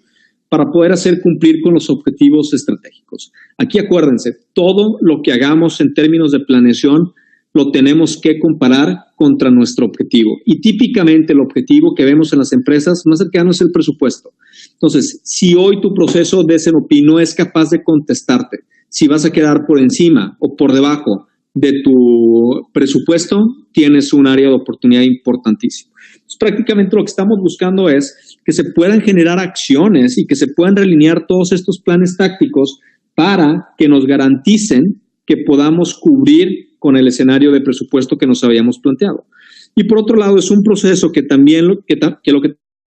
para poder hacer cumplir con los objetivos estratégicos. Aquí acuérdense, todo lo que hagamos en términos de planeación lo tenemos que comparar contra nuestro objetivo. Y típicamente el objetivo que vemos en las empresas más cercano es el presupuesto. Entonces, si hoy tu proceso de S&OP no es capaz de contestarte si vas a quedar por encima o por debajo de tu presupuesto, tienes un área de oportunidad importantísimo. Entonces, prácticamente lo que estamos buscando es que se puedan generar acciones y que se puedan realinear todos estos planes tácticos para que nos garanticen que podamos cubrir con el escenario de presupuesto que nos habíamos planteado. Y por otro lado, es un proceso que lo que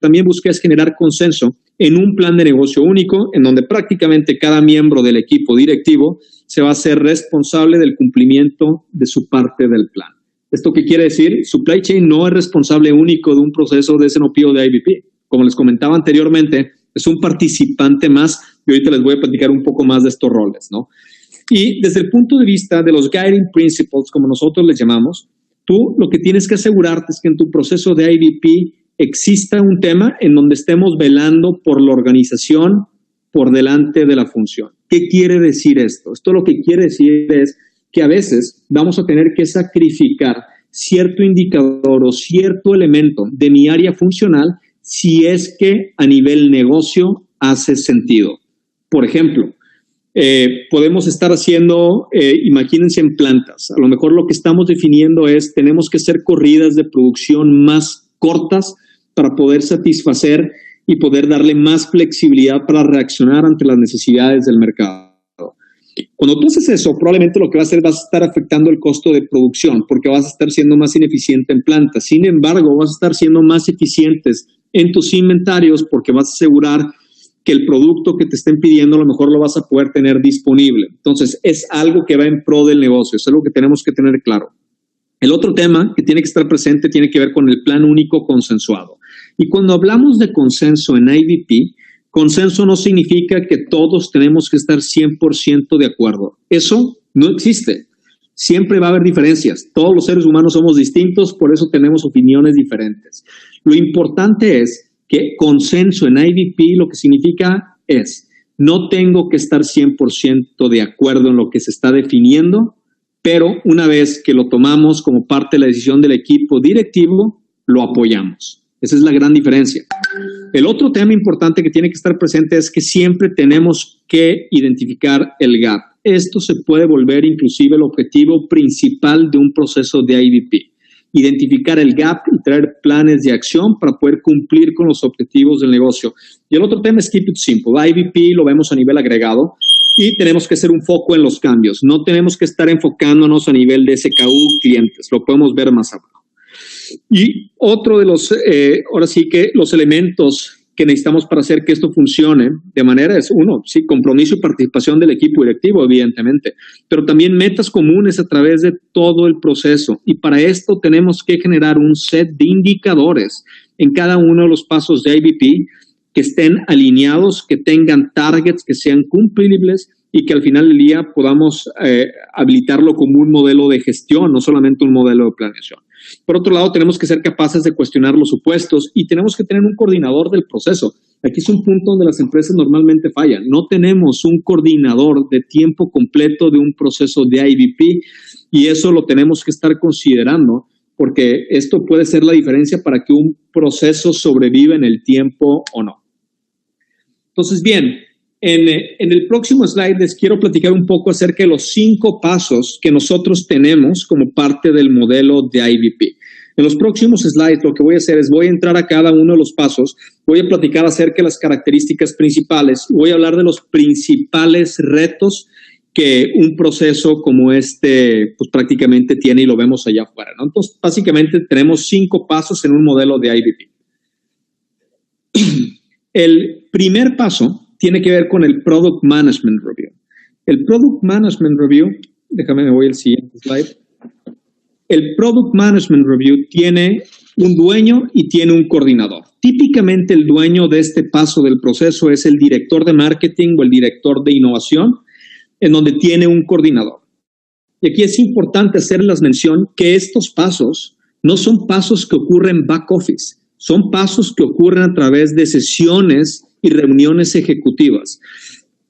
también busca es generar consenso en un plan de negocio único, en donde prácticamente cada miembro del equipo directivo se va a hacer responsable del cumplimiento de su parte del plan. ¿Esto qué quiere decir? Supply Chain no es responsable único de un proceso de S&OP o de IBP. Como les comentaba anteriormente, es un participante más y ahorita les voy a platicar un poco más de estos roles, ¿no? Y desde el punto de vista de los guiding principles, como nosotros les llamamos, tú lo que tienes que asegurarte es que en tu proceso de IBP exista un tema en donde estemos velando por la organización por delante de la función. ¿Qué quiere decir esto? Esto lo que quiere decir es que a veces vamos a tener que sacrificar cierto indicador o cierto elemento de mi área funcional si es que a nivel negocio hace sentido. Por ejemplo, podemos estar haciendo, imagínense en plantas, a lo mejor lo que estamos definiendo es tenemos que hacer corridas de producción más cortas para poder satisfacer y poder darle más flexibilidad para reaccionar ante las necesidades del mercado. Cuando tú haces eso, probablemente lo que vas a hacer vas a estar afectando el costo de producción porque vas a estar siendo más ineficiente en plantas. Sin embargo, vas a estar siendo más eficientes en tus inventarios porque vas a asegurar que el producto que te estén pidiendo a lo mejor lo vas a poder tener disponible. Entonces, es algo que va en pro del negocio, es algo que tenemos que tener claro. El otro tema que tiene que estar presente tiene que ver con el plan único consensuado. Y cuando hablamos de consenso en IBP, consenso no significa que todos tenemos que estar 100% de acuerdo. Eso no existe. Siempre va a haber diferencias. Todos los seres humanos somos distintos, por eso tenemos opiniones diferentes. Lo importante es que consenso en IBP lo que significa es no tengo que estar 100% de acuerdo en lo que se está definiendo, pero una vez que lo tomamos como parte de la decisión del equipo directivo, lo apoyamos. Esa es la gran diferencia. El otro tema importante que tiene que estar presente es que siempre tenemos que identificar el gap. Esto se puede volver inclusive el objetivo principal de un proceso de IBP. Identificar el gap y traer planes de acción para poder cumplir con los objetivos del negocio. Y el otro tema es keep it simple. IBP lo vemos a nivel agregado y tenemos que hacer un foco en los cambios. No tenemos que estar enfocándonos a nivel de SKU clientes. Lo podemos ver más abajo. Y otro de los, ahora sí que los elementos que necesitamos para hacer que esto funcione de manera es, uno, sí, compromiso y participación del equipo directivo, evidentemente, pero también metas comunes a través de todo el proceso. Y para esto tenemos que generar un set de indicadores en cada uno de los pasos de IBP que estén alineados, que tengan targets, que sean cumplibles y que al final del día podamos habilitarlo como un modelo de gestión, no solamente un modelo de planeación. Por otro lado, tenemos que ser capaces de cuestionar los supuestos y tenemos que tener un coordinador del proceso. Aquí es un punto donde las empresas normalmente fallan. No tenemos un coordinador de tiempo completo de un proceso de IBP y eso lo tenemos que estar considerando porque esto puede ser la diferencia para que un proceso sobreviva en el tiempo o no. Entonces, bien, en el próximo slide les quiero platicar un poco acerca de los 5 pasos que nosotros tenemos como parte del modelo de IBP. En los próximos slides lo que voy a hacer es voy a entrar a cada uno de los pasos, voy a platicar acerca de las características principales, voy a hablar de los principales retos que un proceso como este pues prácticamente tiene y lo vemos allá afuera, ¿no? Entonces, básicamente tenemos 5 pasos en un modelo de IBP. El primer paso tiene que ver con el Product Management Review. El Product Management Review, déjame, me voy al siguiente slide. El Product Management Review tiene un dueño y tiene un coordinador. Típicamente el dueño de este paso del proceso es el director de marketing o el director de innovación, en donde tiene un coordinador. Y aquí es importante hacerles mención que estos pasos no son pasos que ocurren back office, son pasos que ocurren a través de sesiones y reuniones ejecutivas.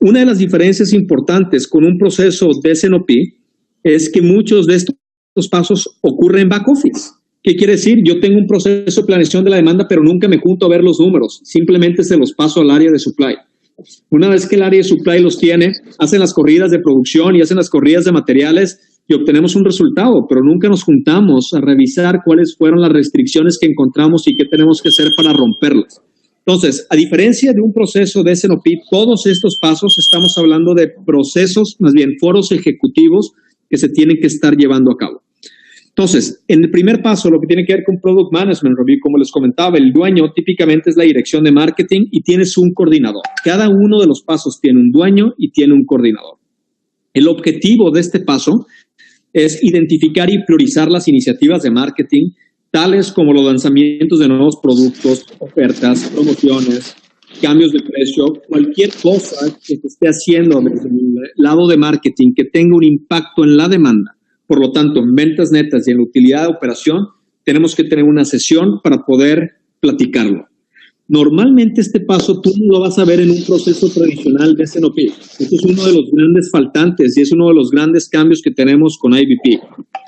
Una de las diferencias importantes con un proceso de S&OP es que muchos de estos estos pasos ocurren en back office. ¿Qué quiere decir? Yo tengo un proceso de planeación de la demanda, pero nunca me junto a ver los números. Simplemente se los paso al área de supply. Una vez que el área de supply los tiene, hacen las corridas de producción y hacen las corridas de materiales y obtenemos un resultado, pero nunca nos juntamos a revisar cuáles fueron las restricciones que encontramos y qué tenemos que hacer para romperlas. Entonces, a diferencia de un proceso de S&OP, todos estos pasos estamos hablando de procesos, más bien foros ejecutivos que se tienen que estar llevando a cabo. Entonces, en el primer paso, lo que tiene que ver con Product Management Review, como les comentaba, el dueño típicamente es la dirección de marketing y tienes un coordinador. Cada uno de los pasos tiene un dueño y tiene un coordinador. El objetivo de este paso es identificar y priorizar las iniciativas de marketing, tales como los lanzamientos de nuevos productos, ofertas, promociones, cambios de precio, cualquier cosa que se esté haciendo desde el lado de marketing que tenga un impacto en la demanda. Por lo tanto, en ventas netas y en la utilidad de operación, tenemos que tener una sesión para poder platicarlo. Normalmente este paso tú no lo vas a ver en un proceso tradicional de S&OP. Este es uno de los grandes faltantes y es uno de los grandes cambios que tenemos con IBP.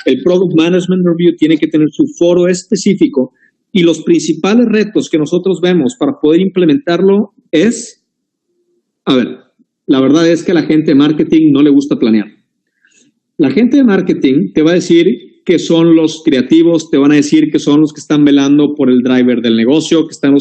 El Product Management Review tiene que tener su foro específico y los principales retos que nosotros vemos para poder implementarlo es, la verdad es que a la gente de marketing no le gusta planear. La gente de marketing te va a decir que son los creativos, te van a decir que son los que están velando por el driver del negocio, que son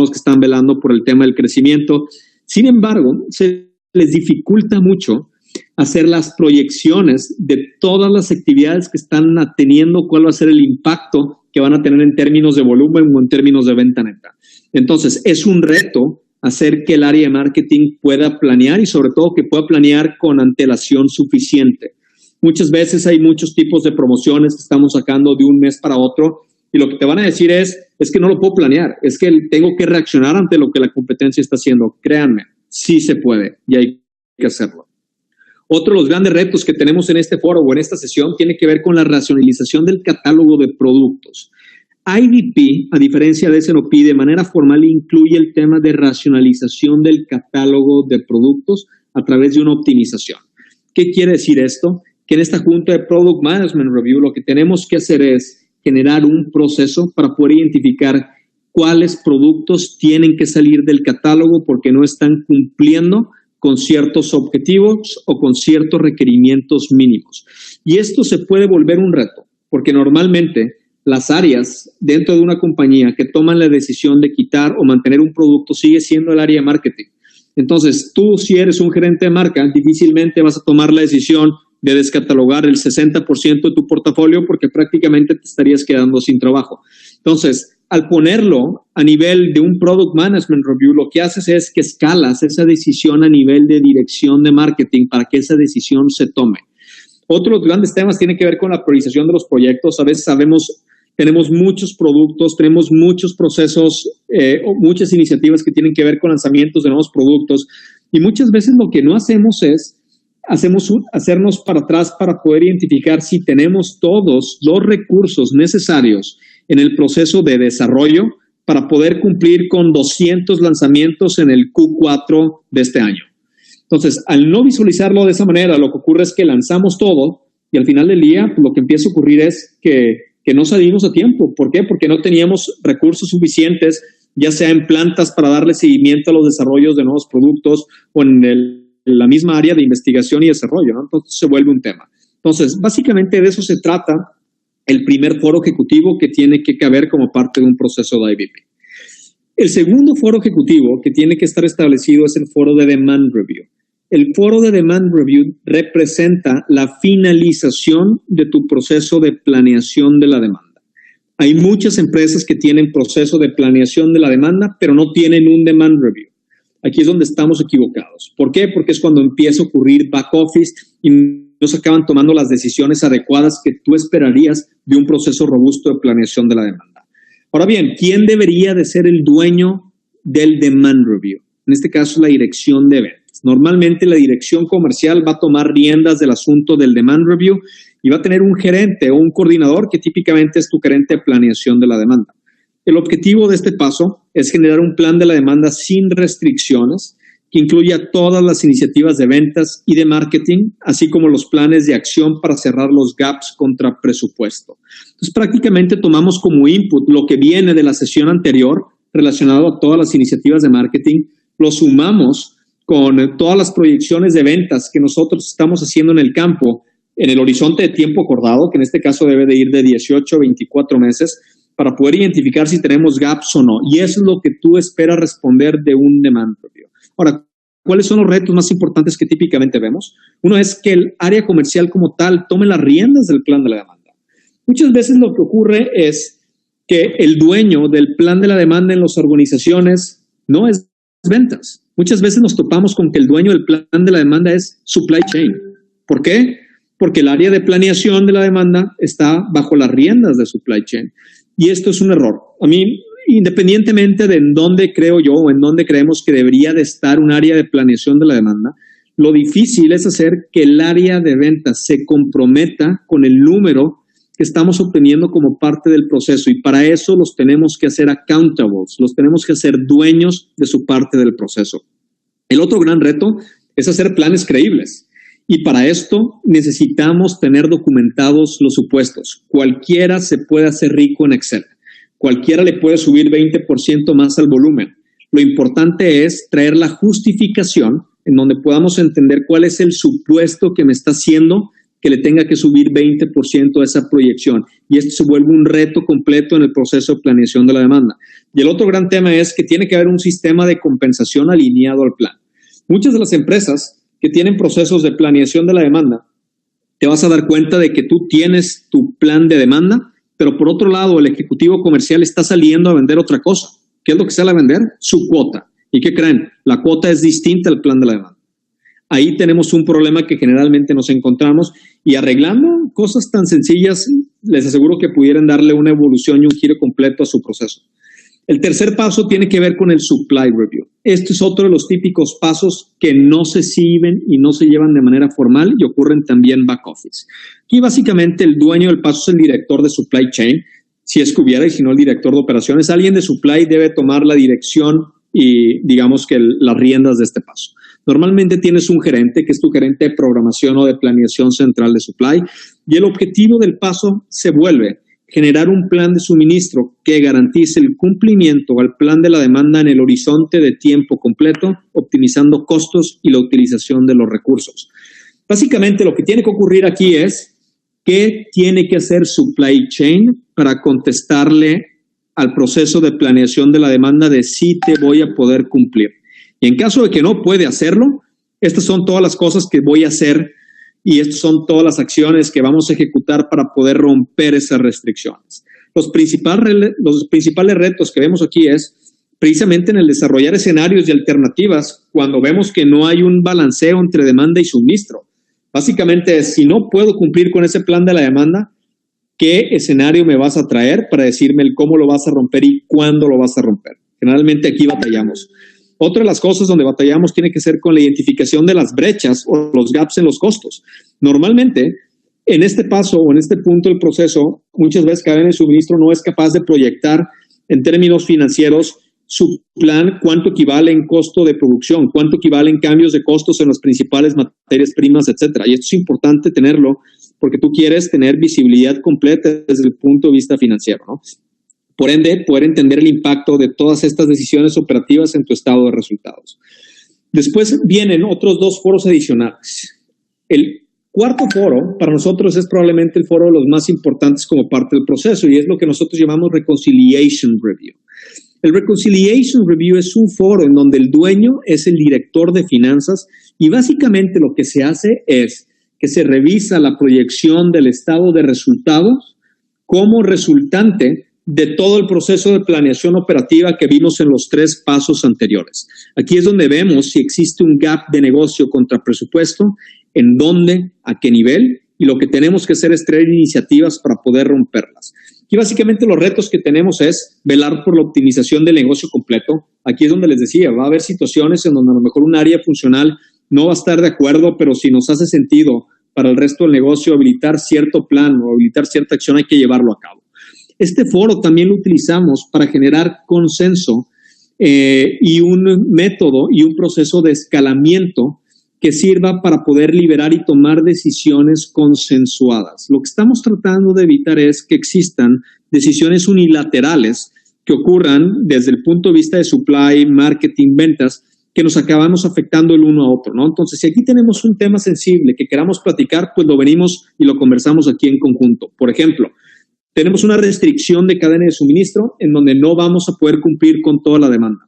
los que están velando por el tema del crecimiento. Sin embargo, se les dificulta mucho hacer las proyecciones de todas las actividades que están teniendo, cuál va a ser el impacto que van a tener en términos de volumen o en términos de venta neta. Entonces, es un reto hacer que el área de marketing pueda planear y sobre todo que pueda planear con antelación suficiente. Muchas veces hay muchos tipos de promociones que estamos sacando de un mes para otro y lo que te van a decir es que no lo puedo planear, es que tengo que reaccionar ante lo que la competencia está haciendo. Créanme, sí se puede y hay que hacerlo. Otro de los grandes retos que tenemos en este foro o en esta sesión tiene que ver con la racionalización del catálogo de productos. IBP, a diferencia de S&OP, de manera formal incluye el tema de racionalización del catálogo de productos a través de una optimización. ¿Qué quiere decir esto? Que en esta junta de Product Management Review lo que tenemos que hacer es generar un proceso para poder identificar cuáles productos tienen que salir del catálogo porque no están cumpliendo con ciertos objetivos o con ciertos requerimientos mínimos. Y esto se puede volver un reto, porque normalmente las áreas dentro de una compañía que toman la decisión de quitar o mantener un producto sigue siendo el área de marketing. Entonces, tú si eres un gerente de marca, difícilmente vas a tomar la decisión de descatalogar el 60% de tu portafolio porque prácticamente te estarías quedando sin trabajo. Entonces, al ponerlo a nivel de un Product Management Review, lo que haces es que escalas esa decisión a nivel de dirección de marketing para que esa decisión se tome. Otro de los grandes temas tiene que ver con la priorización de los proyectos. A veces tenemos muchos productos, tenemos muchos procesos, muchas iniciativas que tienen que ver con lanzamientos de nuevos productos y muchas veces lo que no hacemos es hacernos para atrás para poder identificar si tenemos todos los recursos necesarios en el proceso de desarrollo para poder cumplir con 200 lanzamientos en el Q4 de este año. Entonces, al no visualizarlo de esa manera, lo que ocurre es que lanzamos todo y al final del día lo que empieza a ocurrir es que no salimos a tiempo. ¿Por qué? Porque no teníamos recursos suficientes, ya sea en plantas para darle seguimiento a los desarrollos de nuevos productos o en la misma área de investigación y desarrollo, ¿no? Entonces se vuelve un tema. Entonces, básicamente de eso se trata el primer foro ejecutivo que tiene que caber como parte de un proceso de IBP. El segundo foro ejecutivo que tiene que estar establecido es el foro de Demand Review. El foro de Demand Review representa la finalización de tu proceso de planeación de la demanda. Hay muchas empresas que tienen proceso de planeación de la demanda, pero no tienen un Demand Review. Aquí es donde estamos equivocados. ¿Por qué? Porque es cuando empieza a ocurrir back office y no se acaban tomando las decisiones adecuadas que tú esperarías de un proceso robusto de planeación de la demanda. Ahora bien, ¿quién debería de ser el dueño del Demand Review? En este caso, la dirección de ventas. Normalmente la dirección comercial va a tomar riendas del asunto del Demand Review y va a tener un gerente o un coordinador que típicamente es tu gerente de planeación de la demanda. El objetivo de este paso es generar un plan de la demanda sin restricciones que incluya todas las iniciativas de ventas y de marketing, así como los planes de acción para cerrar los gaps contra presupuesto. Entonces, prácticamente tomamos como input lo que viene de la sesión anterior relacionado a todas las iniciativas de marketing, lo sumamos con todas las proyecciones de ventas que nosotros estamos haciendo en el campo, en el horizonte de tiempo acordado, que en este caso debe de ir de 18 a 24 meses, para poder identificar si tenemos gaps o no. Y eso es lo que tú esperas responder de un demand review. Ahora, ¿cuáles son los retos más importantes que típicamente vemos? Uno es que el área comercial como tal tome las riendas del plan de la demanda. Muchas veces lo que ocurre es que el dueño del plan de la demanda en las organizaciones no es ventas. Muchas veces nos topamos con que el dueño del plan de la demanda es supply chain. ¿Por qué? Porque el área de planeación de la demanda está bajo las riendas de supply chain. Y esto es un error. A mí, independientemente de en dónde creo yo o en dónde creemos que debería de estar un área de planeación de la demanda, lo difícil es hacer que el área de ventas se comprometa con el número que estamos obteniendo como parte del proceso, y para eso los tenemos que hacer accountables, los tenemos que hacer dueños de su parte del proceso. El otro gran reto es hacer planes creíbles, y para esto necesitamos tener documentados los supuestos. Cualquiera se puede hacer rico en Excel, cualquiera le puede subir 20% más al volumen. Lo importante es traer la justificación en donde podamos entender cuál es el supuesto que me está haciendo que le tenga que subir 20% a esa proyección. Y esto se vuelve un reto completo en el proceso de planeación de la demanda. Y el otro gran tema es que tiene que haber un sistema de compensación alineado al plan. Muchas de las empresas que tienen procesos de planeación de la demanda, te vas a dar cuenta de que tú tienes tu plan de demanda, pero por otro lado el ejecutivo comercial está saliendo a vender otra cosa. ¿Qué es lo que sale a vender? Su cuota. ¿Y qué creen? La cuota es distinta al plan de la demanda. Ahí tenemos un problema que generalmente nos encontramos, y arreglando cosas tan sencillas, les aseguro que pudieran darle una evolución y un giro completo a su proceso. El tercer paso tiene que ver con el supply review. Este es otro de los típicos pasos que no se siguen y no se llevan de manera formal y ocurren también back office. Aquí básicamente el dueño del paso es el director de supply chain, si es que hubiera, y si no el director de operaciones. Alguien de supply debe tomar la dirección y digamos que las riendas de este paso. Normalmente tienes un gerente, que es tu gerente de programación o de planeación central de supply, y el objetivo del paso se vuelve generar un plan de suministro que garantice el cumplimiento al plan de la demanda en el horizonte de tiempo completo, optimizando costos y la utilización de los recursos. Básicamente lo que tiene que ocurrir aquí es qué tiene que hacer supply chain para contestarle al proceso de planeación de la demanda de si te voy a poder cumplir. Y en caso de que no puede hacerlo, estas son todas las cosas que voy a hacer y estas son todas las acciones que vamos a ejecutar para poder romper esas restricciones. Los principales retos que vemos aquí es precisamente en el desarrollar escenarios y alternativas cuando vemos que no hay un balanceo entre demanda y suministro. Básicamente es, si no puedo cumplir con ese plan de la demanda, ¿qué escenario me vas a traer para decirme el cómo lo vas a romper y cuándo lo vas a romper? Generalmente aquí batallamos. Otra de las cosas donde batallamos tiene que ser con la identificación de las brechas o los gaps en los costos. Normalmente, en este paso o en este punto del proceso, muchas veces cadena de suministro no es capaz de proyectar en términos financieros su plan, cuánto equivale en costo de producción, cuánto equivale en cambios de costos en las principales materias primas, etcétera. Y esto es importante tenerlo porque tú quieres tener visibilidad completa desde el punto de vista financiero, ¿no? Por ende, poder entender el impacto de todas estas decisiones operativas en tu estado de resultados. Después vienen otros dos foros adicionales. El cuarto foro, para nosotros, es probablemente el foro de los más importantes como parte del proceso, y es lo que nosotros llamamos Reconciliation Review. El Reconciliation Review es un foro en donde el dueño es el director de finanzas, y básicamente lo que se hace es que se revisa la proyección del estado de resultados como resultante de todo el proceso de planeación operativa que vimos en los 3 pasos anteriores. Aquí es donde vemos si existe un gap de negocio contra presupuesto, en dónde, a qué nivel, y lo que tenemos que hacer es traer iniciativas para poder romperlas. Aquí básicamente los retos que tenemos es velar por la optimización del negocio completo. Aquí es donde les decía, va a haber situaciones en donde a lo mejor un área funcional no va a estar de acuerdo, pero si nos hace sentido para el resto del negocio habilitar cierto plan o habilitar cierta acción, hay que llevarlo a cabo. Este foro también lo utilizamos para generar consenso y un método y un proceso de escalamiento que sirva para poder liberar y tomar decisiones consensuadas. Lo que estamos tratando de evitar es que existan decisiones unilaterales que ocurran desde el punto de vista de supply, marketing, ventas, que nos acabamos afectando el uno a otro, ¿no? Entonces, si aquí tenemos un tema sensible que queramos platicar, pues lo venimos y lo conversamos aquí en conjunto. Por ejemplo, tenemos una restricción de cadena de suministro en donde no vamos a poder cumplir con toda la demanda.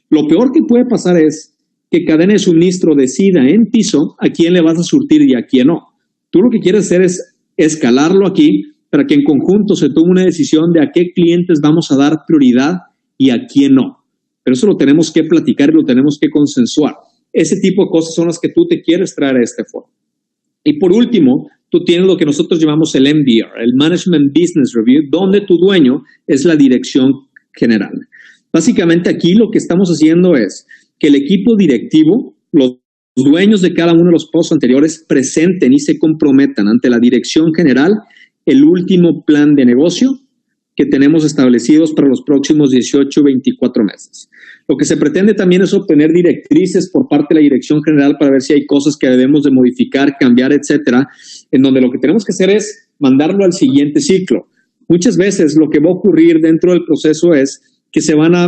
Lo peor que puede pasar es que cadena de suministro decida en piso a quién le vas a surtir y a quién no. Tú lo que quieres hacer es escalarlo aquí para que en conjunto se tome una decisión de a qué clientes vamos a dar prioridad y a quién no. Pero eso lo tenemos que platicar y lo tenemos que consensuar. Ese tipo de cosas son las que tú te quieres traer a este foro. Y por último, tú tienes lo que nosotros llamamos el MBR, el Management Business Review, donde tu dueño es la dirección general. Básicamente aquí lo que estamos haciendo es que el equipo directivo, los dueños de cada uno de los postos anteriores, presenten y se comprometan ante la dirección general el último plan de negocio que tenemos establecidos para los próximos 18 o 24 meses. Lo que se pretende también es obtener directrices por parte de la dirección general para ver si hay cosas que debemos de modificar, cambiar, etcétera, en donde lo que tenemos que hacer es mandarlo al siguiente ciclo. Muchas veces lo que va a ocurrir dentro del proceso es que se van a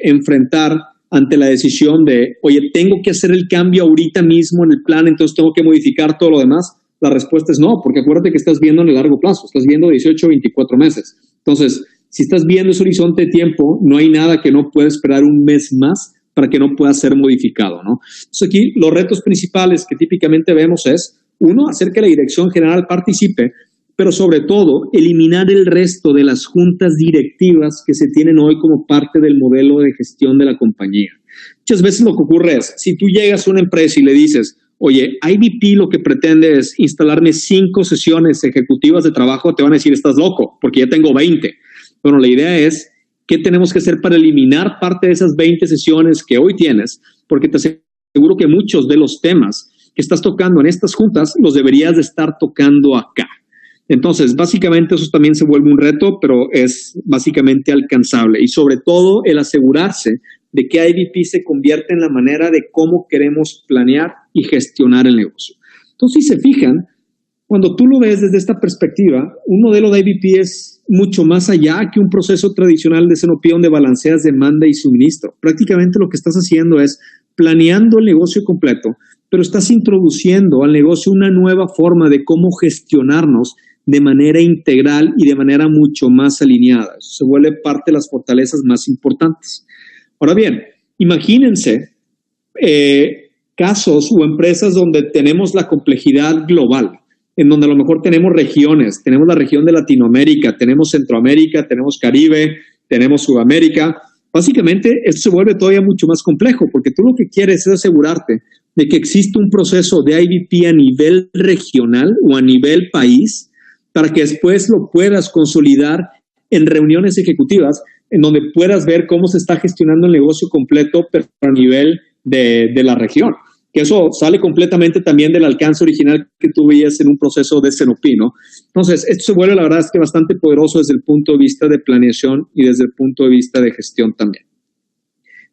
enfrentar ante la decisión de, oye, tengo que hacer el cambio ahorita mismo en el plan, entonces tengo que modificar todo lo demás. La respuesta es no, porque acuérdate que estás viendo en el largo plazo, estás viendo 18 o 24 meses. Entonces, si estás viendo ese horizonte de tiempo, no hay nada que no pueda esperar un mes más para que no pueda ser modificado, ¿no? Entonces aquí los retos principales que típicamente vemos es, uno, hacer que la dirección general participe, pero sobre todo eliminar el resto de las juntas directivas que se tienen hoy como parte del modelo de gestión de la compañía. Muchas veces lo que ocurre es, si tú llegas a una empresa y le dices, oye, IBP lo que pretende es instalarme 5 sesiones ejecutivas de trabajo, te van a decir, estás loco, porque ya tengo 20. Bueno, la idea es, ¿qué tenemos que hacer para eliminar parte de esas 20 sesiones que hoy tienes? Porque te aseguro que muchos de los temas que estás tocando en estas juntas los deberías de estar tocando acá. Entonces, básicamente eso también se vuelve un reto, pero es básicamente alcanzable. Y sobre todo el asegurarse de que IBP se convierte en la manera de cómo queremos planear y gestionar el negocio. Entonces, si se fijan, cuando tú lo ves desde esta perspectiva, un modelo de IBP es mucho más allá que un proceso tradicional de SNOP donde balanceas demanda y suministro. Prácticamente lo que estás haciendo es planeando el negocio completo, pero estás introduciendo al negocio una nueva forma de cómo gestionarnos de manera integral y de manera mucho más alineada. Eso se vuelve parte de las fortalezas más importantes. Ahora bien, imagínense casos o empresas donde tenemos la complejidad global, en donde a lo mejor tenemos regiones, tenemos la región de Latinoamérica, tenemos Centroamérica, tenemos Caribe, tenemos Sudamérica. Básicamente, esto se vuelve todavía mucho más complejo, porque tú lo que quieres es asegurarte de que existe un proceso de IBP a nivel regional o a nivel país, para que después lo puedas consolidar en reuniones ejecutivas, en donde puedas ver cómo se está gestionando el negocio completo, pero a nivel de la región. Que eso sale completamente también del alcance original que tú veías en un proceso de SNOP, ¿no? Entonces, esto se vuelve, la verdad, es que bastante poderoso desde el punto de vista de planeación y desde el punto de vista de gestión también.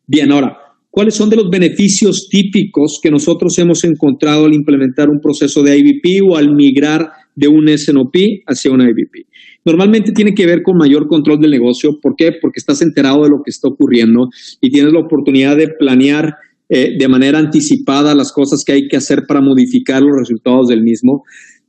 Bien, ahora, ¿cuáles son de los beneficios típicos que nosotros hemos encontrado al implementar un proceso de IBP o al migrar de un SNOP hacia una IBP? Normalmente tiene que ver con mayor control del negocio. ¿Por qué? Porque estás enterado de lo que está ocurriendo y tienes la oportunidad de planear de manera anticipada las cosas que hay que hacer para modificar los resultados del mismo.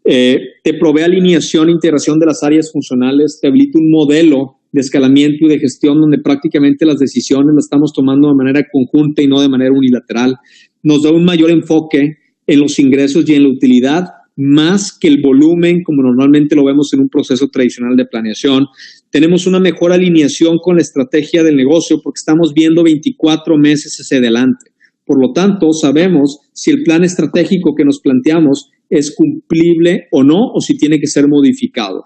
Te provee alineación e integración de las áreas funcionales, te habilita un modelo de escalamiento y de gestión donde prácticamente las decisiones las estamos tomando de manera conjunta y no de manera unilateral. Nos da un mayor enfoque en los ingresos y en la utilidad, más que el volumen, como normalmente lo vemos en un proceso tradicional de planeación. Tenemos una mejor alineación con la estrategia del negocio porque estamos viendo 24 meses hacia adelante. Por lo tanto, sabemos si el plan estratégico que nos planteamos es cumplible o no, o si tiene que ser modificado.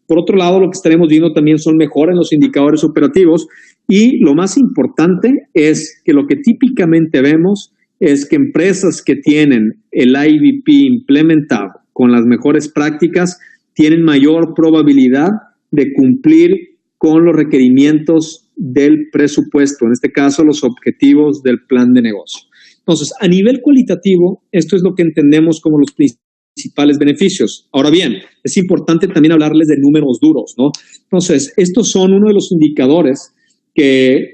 Por otro lado, lo que estaremos viendo también son mejoras en los indicadores operativos y lo más importante es que lo que típicamente vemos es que empresas que tienen el IBP implementado con las mejores prácticas tienen mayor probabilidad de cumplir con los requerimientos del presupuesto, en este caso los objetivos del plan de negocio. Entonces, a nivel cualitativo, esto es lo que entendemos como los principales beneficios. Ahora bien, es importante también hablarles de números duros, ¿no? Entonces, estos son uno de los indicadores que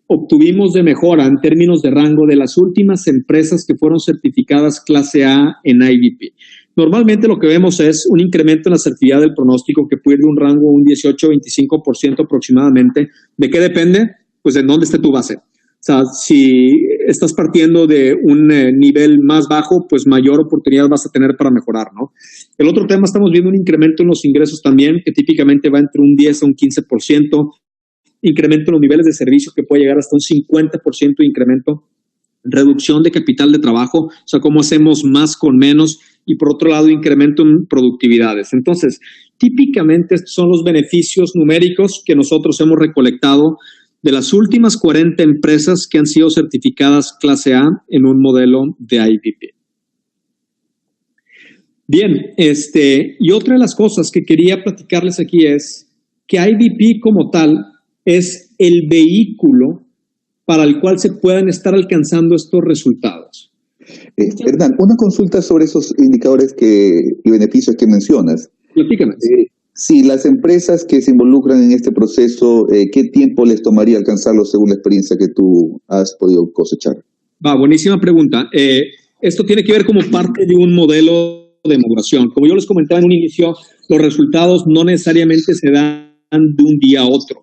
obtuvimos de mejora en términos de rango de las últimas empresas que fueron certificadas clase A en IBP. Normalmente lo que vemos es un incremento en la asertividad del pronóstico que puede ir de un rango de un 18-25% aproximadamente. ¿De qué depende? Pues de dónde esté tu base. O sea, si estás partiendo de un nivel más bajo, pues mayor oportunidad vas a tener para mejorar, ¿no? El otro tema, estamos viendo un incremento en los ingresos también, que típicamente va entre un 10 a un 15%, incremento en los niveles de servicio que puede llegar hasta un 50% de incremento, reducción de capital de trabajo, o sea, cómo hacemos más con menos, y por otro lado, incremento en productividades. Entonces, típicamente estos son los beneficios numéricos que nosotros hemos recolectado de las últimas 40 empresas que han sido certificadas clase A en un modelo de IBP. Bien, y otra de las cosas que quería platicarles aquí es que IBP como tal es el vehículo para el cual se puedan estar alcanzando estos resultados. Hernán, una consulta sobre esos indicadores y beneficios que mencionas. Platícame. Si las empresas que se involucran en este proceso, ¿qué tiempo les tomaría alcanzarlo según la experiencia que tú has podido cosechar? Buenísima pregunta. Esto tiene que ver como parte de un modelo de maduración. Como yo les comentaba en un inicio, los resultados no necesariamente se dan de un día a otro.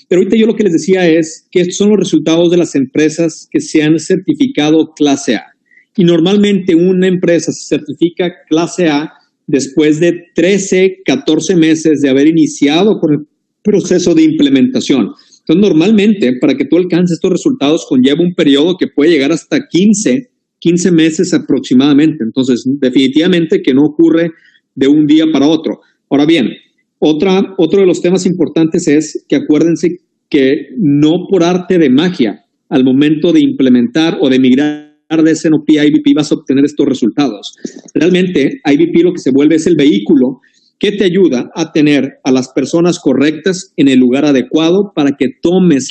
Pero ahorita yo lo que les decía es que estos son los resultados de las empresas que se han certificado clase A. Y normalmente una empresa se certifica clase A después de 13, 14 meses de haber iniciado con el proceso de implementación. Entonces, normalmente, para que tú alcances estos resultados, conlleva un periodo que puede llegar hasta 15 meses aproximadamente. Entonces, definitivamente que no ocurre de un día para otro. Ahora bien, otro de los temas importantes es que acuérdense que no por arte de magia, al momento de implementar o de migrar de S&OP a IBP vas a obtener estos resultados. Realmente, IBP lo que se vuelve es el vehículo que te ayuda a tener a las personas correctas en el lugar adecuado para que tomes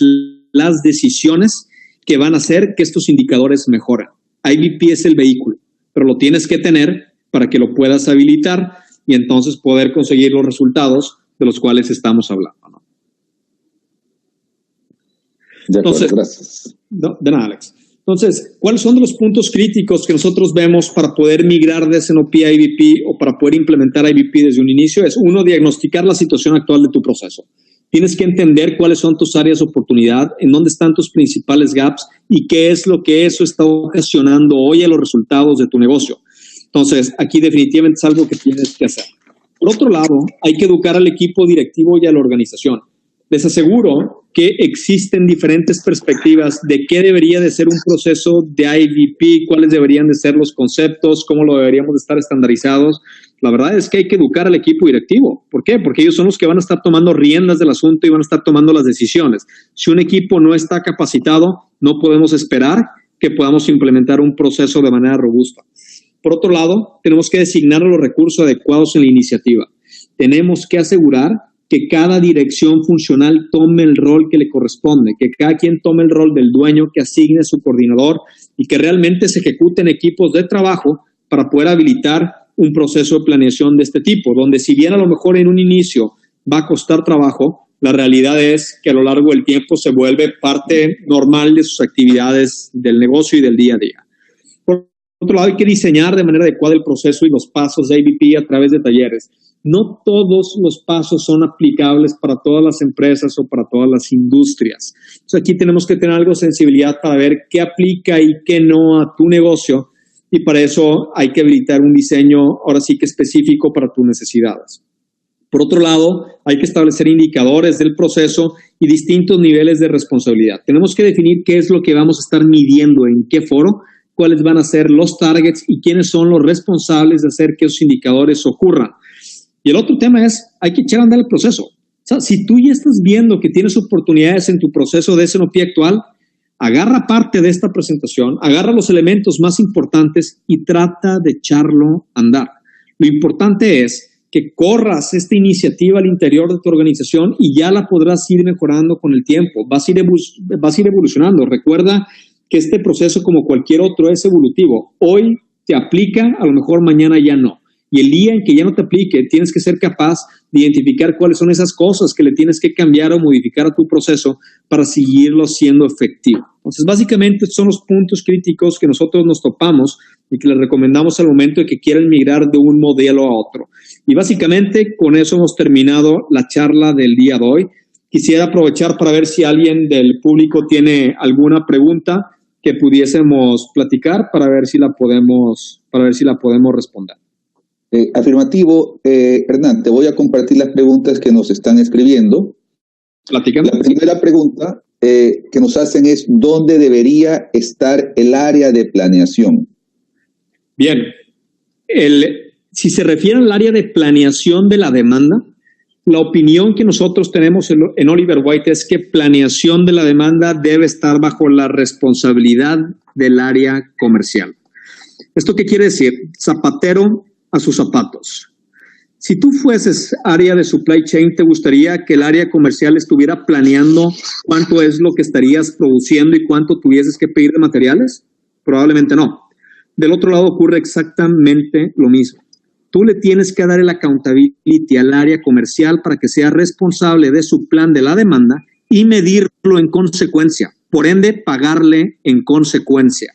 las decisiones que van a hacer que estos indicadores mejoren. IBP es el vehículo, pero lo tienes que tener para que lo puedas habilitar y entonces poder conseguir los resultados de los cuales estamos hablando, ¿no? De acuerdo, entonces, gracias. De nada, Alex. Entonces, ¿cuáles son los puntos críticos que nosotros vemos para poder migrar de S&OP a IBP o para poder implementar IBP desde un inicio? Es, uno, diagnosticar la situación actual de tu proceso. Tienes que entender cuáles son tus áreas de oportunidad, en dónde están tus principales gaps y qué es lo que eso está ocasionando hoy a los resultados de tu negocio. Entonces, aquí definitivamente es algo que tienes que hacer. Por otro lado, hay que educar al equipo directivo y a la organización. Les aseguro que existen diferentes perspectivas de qué debería de ser un proceso de IBP, cuáles deberían de ser los conceptos, cómo lo deberíamos de estar estandarizados. La verdad es que hay que educar al equipo directivo. ¿Por qué? Porque ellos son los que van a estar tomando riendas del asunto y van a estar tomando las decisiones. Si un equipo no está capacitado, no podemos esperar que podamos implementar un proceso de manera robusta. Por otro lado, tenemos que designar los recursos adecuados en la iniciativa. Tenemos que asegurar que cada dirección funcional tome el rol que le corresponde, que cada quien tome el rol del dueño, que asigne a su coordinador y que realmente se ejecuten equipos de trabajo para poder habilitar un proceso de planeación de este tipo, donde si bien a lo mejor en un inicio va a costar trabajo, la realidad es que a lo largo del tiempo se vuelve parte normal de sus actividades del negocio y del día a día. Por otro lado, hay que diseñar de manera adecuada el proceso y los pasos de IBP a través de talleres. No todos los pasos son aplicables para todas las empresas o para todas las industrias. Entonces, aquí tenemos que tener algo de sensibilidad para ver qué aplica y qué no a tu negocio, y para eso hay que habilitar un diseño, ahora sí que específico para tus necesidades. Por otro lado, hay que establecer indicadores del proceso y distintos niveles de responsabilidad. Tenemos que definir qué es lo que vamos a estar midiendo, en qué foro, cuáles van a ser los targets y quiénes son los responsables de hacer que esos indicadores ocurran. Y el otro tema es, hay que echar a andar el proceso. O sea, si tú ya estás viendo que tienes oportunidades en tu proceso de S&OP actual, agarra parte de esta presentación, agarra los elementos más importantes y trata de echarlo a andar. Lo importante es que corras esta iniciativa al interior de tu organización y ya la podrás ir mejorando con el tiempo. Vas a ir evolucionando. Recuerda que este proceso, como cualquier otro, es evolutivo. Hoy te aplica, a lo mejor mañana ya no. Y el día en que ya no te aplique, tienes que ser capaz de identificar cuáles son esas cosas que le tienes que cambiar o modificar a tu proceso para seguirlo siendo efectivo. Entonces, básicamente, son los puntos críticos que nosotros nos topamos y que les recomendamos al momento de que quieran migrar de un modelo a otro. Y básicamente, con eso hemos terminado la charla del día de hoy. Quisiera aprovechar para ver si alguien del público tiene alguna pregunta que pudiésemos platicar para ver si la podemos responder. Afirmativo. Hernán, te voy a compartir las preguntas que nos están escribiendo. Platícame. La primera pregunta que nos hacen es: ¿dónde debería estar el área de planeación? Bien, si se refiere al área de planeación de la demanda, la opinión que nosotros tenemos en Oliver White es que planeación de la demanda debe estar bajo la responsabilidad del área comercial. ¿Esto qué quiere decir? Zapatero a sus zapatos. Si tú fueses área de supply chain, ¿te gustaría que el área comercial estuviera planeando cuánto es lo que estarías produciendo y cuánto tuvieses que pedir de materiales? Probablemente no. Del otro lado ocurre exactamente lo mismo. Tú le tienes que dar el accountability al área comercial para que sea responsable de su plan de la demanda y medirlo en consecuencia. Por ende, pagarle en consecuencia.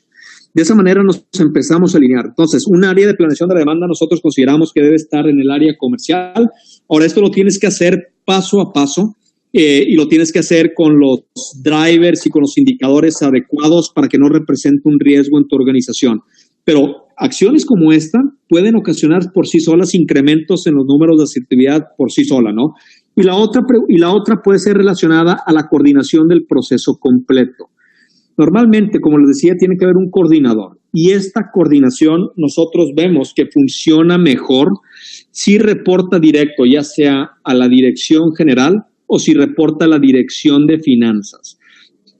De esa manera nos empezamos a alinear. Entonces, un área de planeación de la demanda nosotros consideramos que debe estar en el área comercial. Ahora, esto lo tienes que hacer paso a paso y lo tienes que hacer con los drivers y con los indicadores adecuados para que no represente un riesgo en tu organización. Pero acciones como esta pueden ocasionar por sí solas incrementos en los números de asertividad por sí sola, ¿no? Y la otra puede ser relacionada a la coordinación del proceso completo. Normalmente, como les decía, tiene que haber un coordinador y esta coordinación nosotros vemos que funciona mejor si reporta directo, ya sea a la dirección general o si reporta a la dirección de finanzas.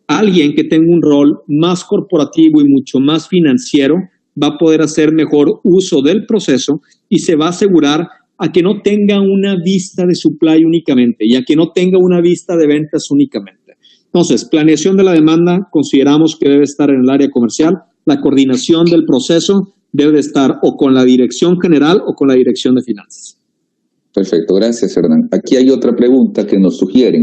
Alguien que tenga un rol más corporativo y mucho más financiero va a poder hacer mejor uso del proceso y se va a asegurar a que no tenga una vista de supply únicamente y a que no tenga una vista de ventas únicamente. Entonces, planeación de la demanda consideramos que debe estar en el área comercial. La coordinación del proceso debe estar o con la dirección general o con la dirección de finanzas. Perfecto, gracias, Hernán. Aquí hay otra pregunta que nos sugieren.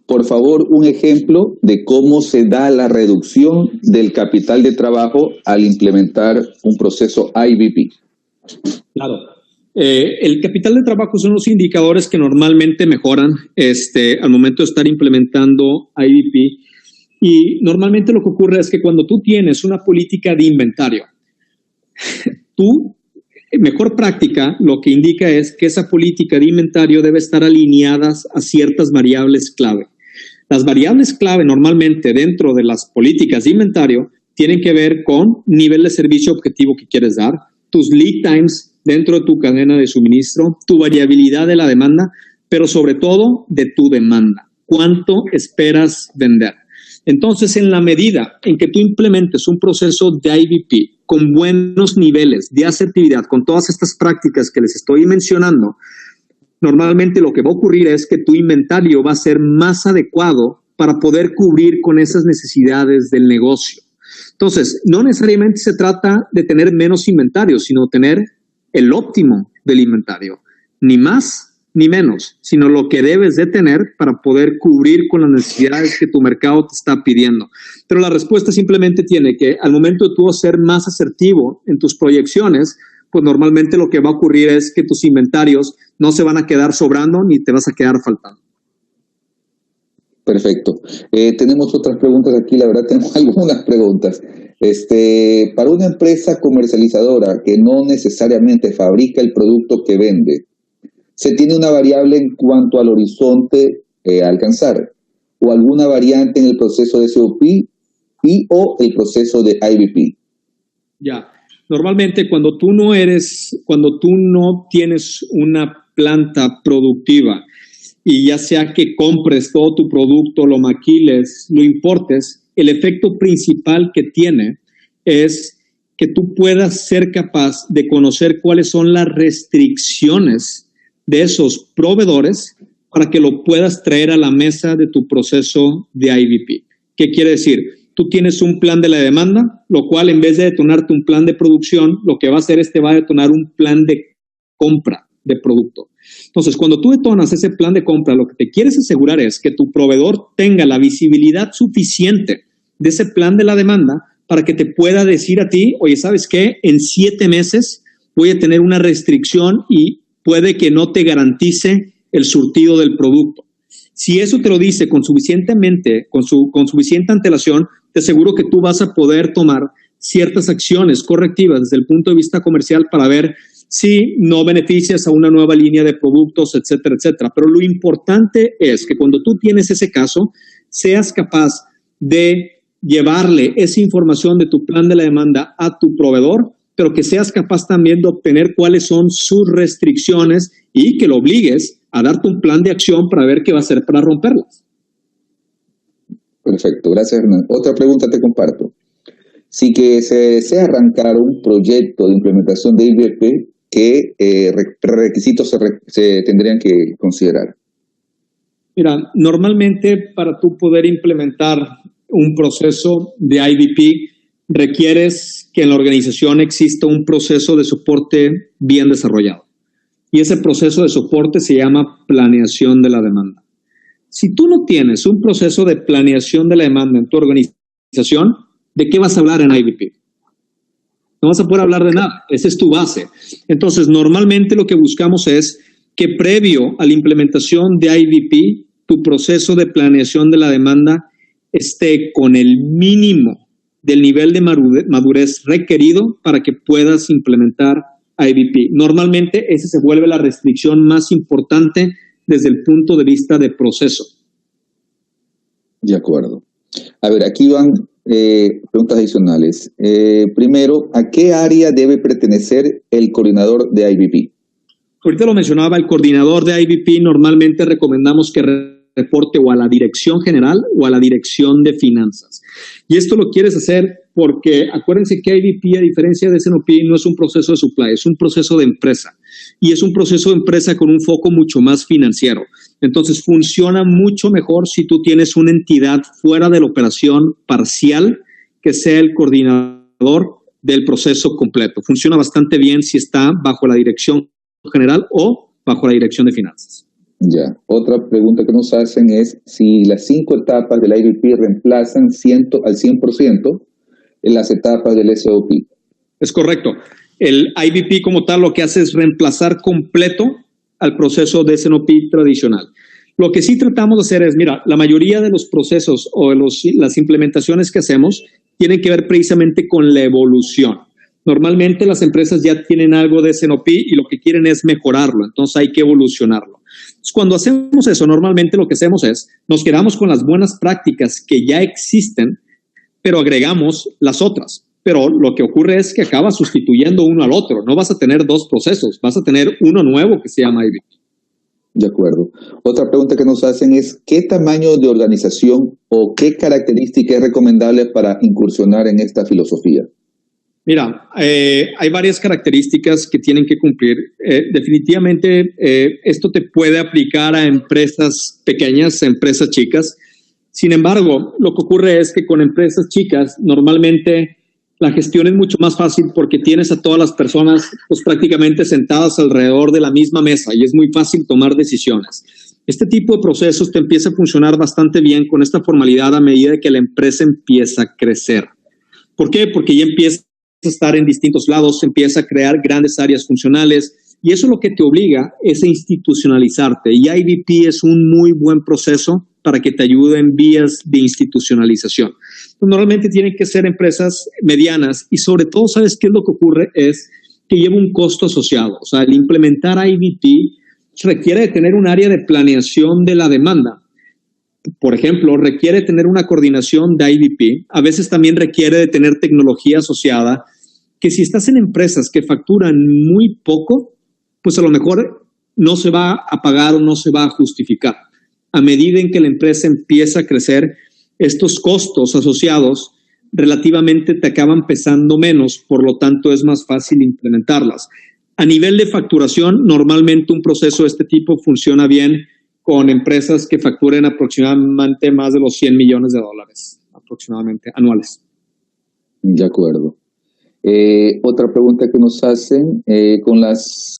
Por favor, un ejemplo de cómo se da la reducción del capital de trabajo al implementar un proceso IBP. Claro. El capital de trabajo son los indicadores que normalmente mejoran al momento de estar implementando IBP. Y normalmente lo que ocurre es que cuando tú tienes una política de inventario, mejor práctica lo que indica es que esa política de inventario debe estar alineada a ciertas variables clave. Las variables clave normalmente dentro de las políticas de inventario tienen que ver con nivel de servicio objetivo que quieres dar, tus lead times dentro de tu cadena de suministro, tu variabilidad de la demanda, pero sobre todo de tu demanda. ¿Cuánto esperas vender? Entonces, en la medida en que tú implementes un proceso de IBP con buenos niveles de asertividad, con todas estas prácticas que les estoy mencionando, normalmente lo que va a ocurrir es que tu inventario va a ser más adecuado para poder cubrir con esas necesidades del negocio. Entonces, no necesariamente se trata de tener menos inventario, sino tener el óptimo del inventario, ni más ni menos, sino lo que debes de tener para poder cubrir con las necesidades que tu mercado te está pidiendo. Pero la respuesta simplemente tiene que al momento de tú ser más asertivo en tus proyecciones, pues normalmente lo que va a ocurrir es que tus inventarios no se van a quedar sobrando ni te vas a quedar faltando. Perfecto. Tenemos otras preguntas aquí, la verdad tenemos algunas preguntas. Para una empresa comercializadora que no necesariamente fabrica el producto que vende, ¿se tiene una variable en cuanto al horizonte a alcanzar? ¿O alguna variante en el proceso de SOP o el proceso de IBP? Ya. Normalmente cuando tú no tienes una planta productiva y ya sea que compres todo tu producto, lo maquiles, lo importes, el efecto principal que tiene es que tú puedas ser capaz de conocer cuáles son las restricciones de esos proveedores para que lo puedas traer a la mesa de tu proceso de IBP. ¿Qué quiere decir? Tú tienes un plan de la demanda, lo cual en vez de detonarte un plan de producción, lo que va a hacer es te va a detonar un plan de compra de producto. Entonces, cuando tú detonas ese plan de compra, lo que te quieres asegurar es que tu proveedor tenga la visibilidad suficiente de ese plan de la demanda para que te pueda decir a ti, oye, ¿sabes qué? En 7 meses voy a tener una restricción y puede que no te garantice el surtido del producto. Si eso te lo dice con suficiente antelación, te aseguro que tú vas a poder tomar ciertas acciones correctivas desde el punto de vista comercial para ver si no beneficias a una nueva línea de productos, etcétera, etcétera. Pero lo importante es que cuando tú tienes ese caso, seas capaz de llevarle esa información de tu plan de la demanda a tu proveedor, pero que seas capaz también de obtener cuáles son sus restricciones y que lo obligues a darte un plan de acción para ver qué va a hacer para romperlas. Perfecto, gracias Hernán. Otra pregunta te comparto. Si que se desea arrancar un proyecto de implementación de IBP, ¿qué requisitos se tendrían que considerar? Mira, normalmente para tú poder implementar un proceso de IBP, requieres que en la organización exista un proceso de soporte bien desarrollado. Y ese proceso de soporte se llama planeación de la demanda. Si tú no tienes un proceso de planeación de la demanda en tu organización, ¿de qué vas a hablar en IBP? No vas a poder hablar de nada. Esa es tu base. Entonces, normalmente lo que buscamos es que previo a la implementación de IBP, tu proceso de planeación de la demanda esté con el mínimo del nivel de madurez requerido para que puedas implementar IBP. Normalmente esa se vuelve la restricción más importante desde el punto de vista de proceso. De acuerdo. A ver, aquí van preguntas adicionales. Primero, ¿a qué área debe pertenecer el coordinador de IBP? Ahorita lo mencionaba, el coordinador de IBP normalmente recomendamos que reporte o a la dirección general o a la dirección de finanzas. Y esto lo quieres hacer porque acuérdense que IBP, a diferencia de S&OP, no es un proceso de supply, es un proceso de empresa. Y es un proceso de empresa con un foco mucho más financiero. Entonces, funciona mucho mejor si tú tienes una entidad fuera de la operación parcial que sea el coordinador del proceso completo. Funciona bastante bien si está bajo la dirección general o bajo la dirección de finanzas. Ya. Otra pregunta que nos hacen es si las 5 etapas del IBP reemplazan al 100% en las etapas del SOP. Es correcto. El IBP como tal lo que hace es reemplazar completo al proceso de S&OP tradicional. Lo que sí tratamos de hacer es, mira, la mayoría de los procesos o de las implementaciones que hacemos tienen que ver precisamente con la evolución. Normalmente las empresas ya tienen algo de S&OP y lo que quieren es mejorarlo, entonces hay que evolucionarlo. Entonces, cuando hacemos eso, normalmente lo que hacemos es, nos quedamos con las buenas prácticas que ya existen, pero agregamos las otras. Pero lo que ocurre es que acabas sustituyendo uno al otro. No vas a tener 2 procesos, vas a tener uno nuevo que se llama IBP. De acuerdo. Otra pregunta que nos hacen es, ¿qué tamaño de organización o qué característica es recomendable para incursionar en esta filosofía? Mira, hay varias características que tienen que cumplir. Definitivamente, esto te puede aplicar a empresas pequeñas, a empresas chicas. Sin embargo, lo que ocurre es que con empresas chicas, normalmente la gestión es mucho más fácil porque tienes a todas las personas pues, prácticamente sentadas alrededor de la misma mesa y es muy fácil tomar decisiones. Este tipo de procesos te empieza a funcionar bastante bien con esta formalidad a medida que la empresa empieza a crecer. ¿Por qué? Porque ya empieza a estar en distintos lados, empieza a crear grandes áreas funcionales y eso lo que te obliga es a institucionalizarte y IBP es un muy buen proceso para que te ayude en vías de institucionalización. Normalmente tienen que ser empresas medianas y sobre todo, ¿sabes qué es lo que ocurre? Es que lleva un costo asociado. O sea, el implementar IBP requiere de tener un área de planeación de la demanda. Por ejemplo, requiere tener una coordinación de IBP. A veces también requiere de tener tecnología asociada, que si estás en empresas que facturan muy poco, pues a lo mejor no se va a pagar o no se va a justificar. A medida en que la empresa empieza a crecer, estos costos asociados relativamente te acaban pesando menos, por lo tanto es más fácil implementarlas. A nivel de facturación, normalmente un proceso de este tipo funciona bien con empresas que facturen aproximadamente más de los $100 millones aproximadamente anuales. De acuerdo. Otra pregunta que nos hacen, con las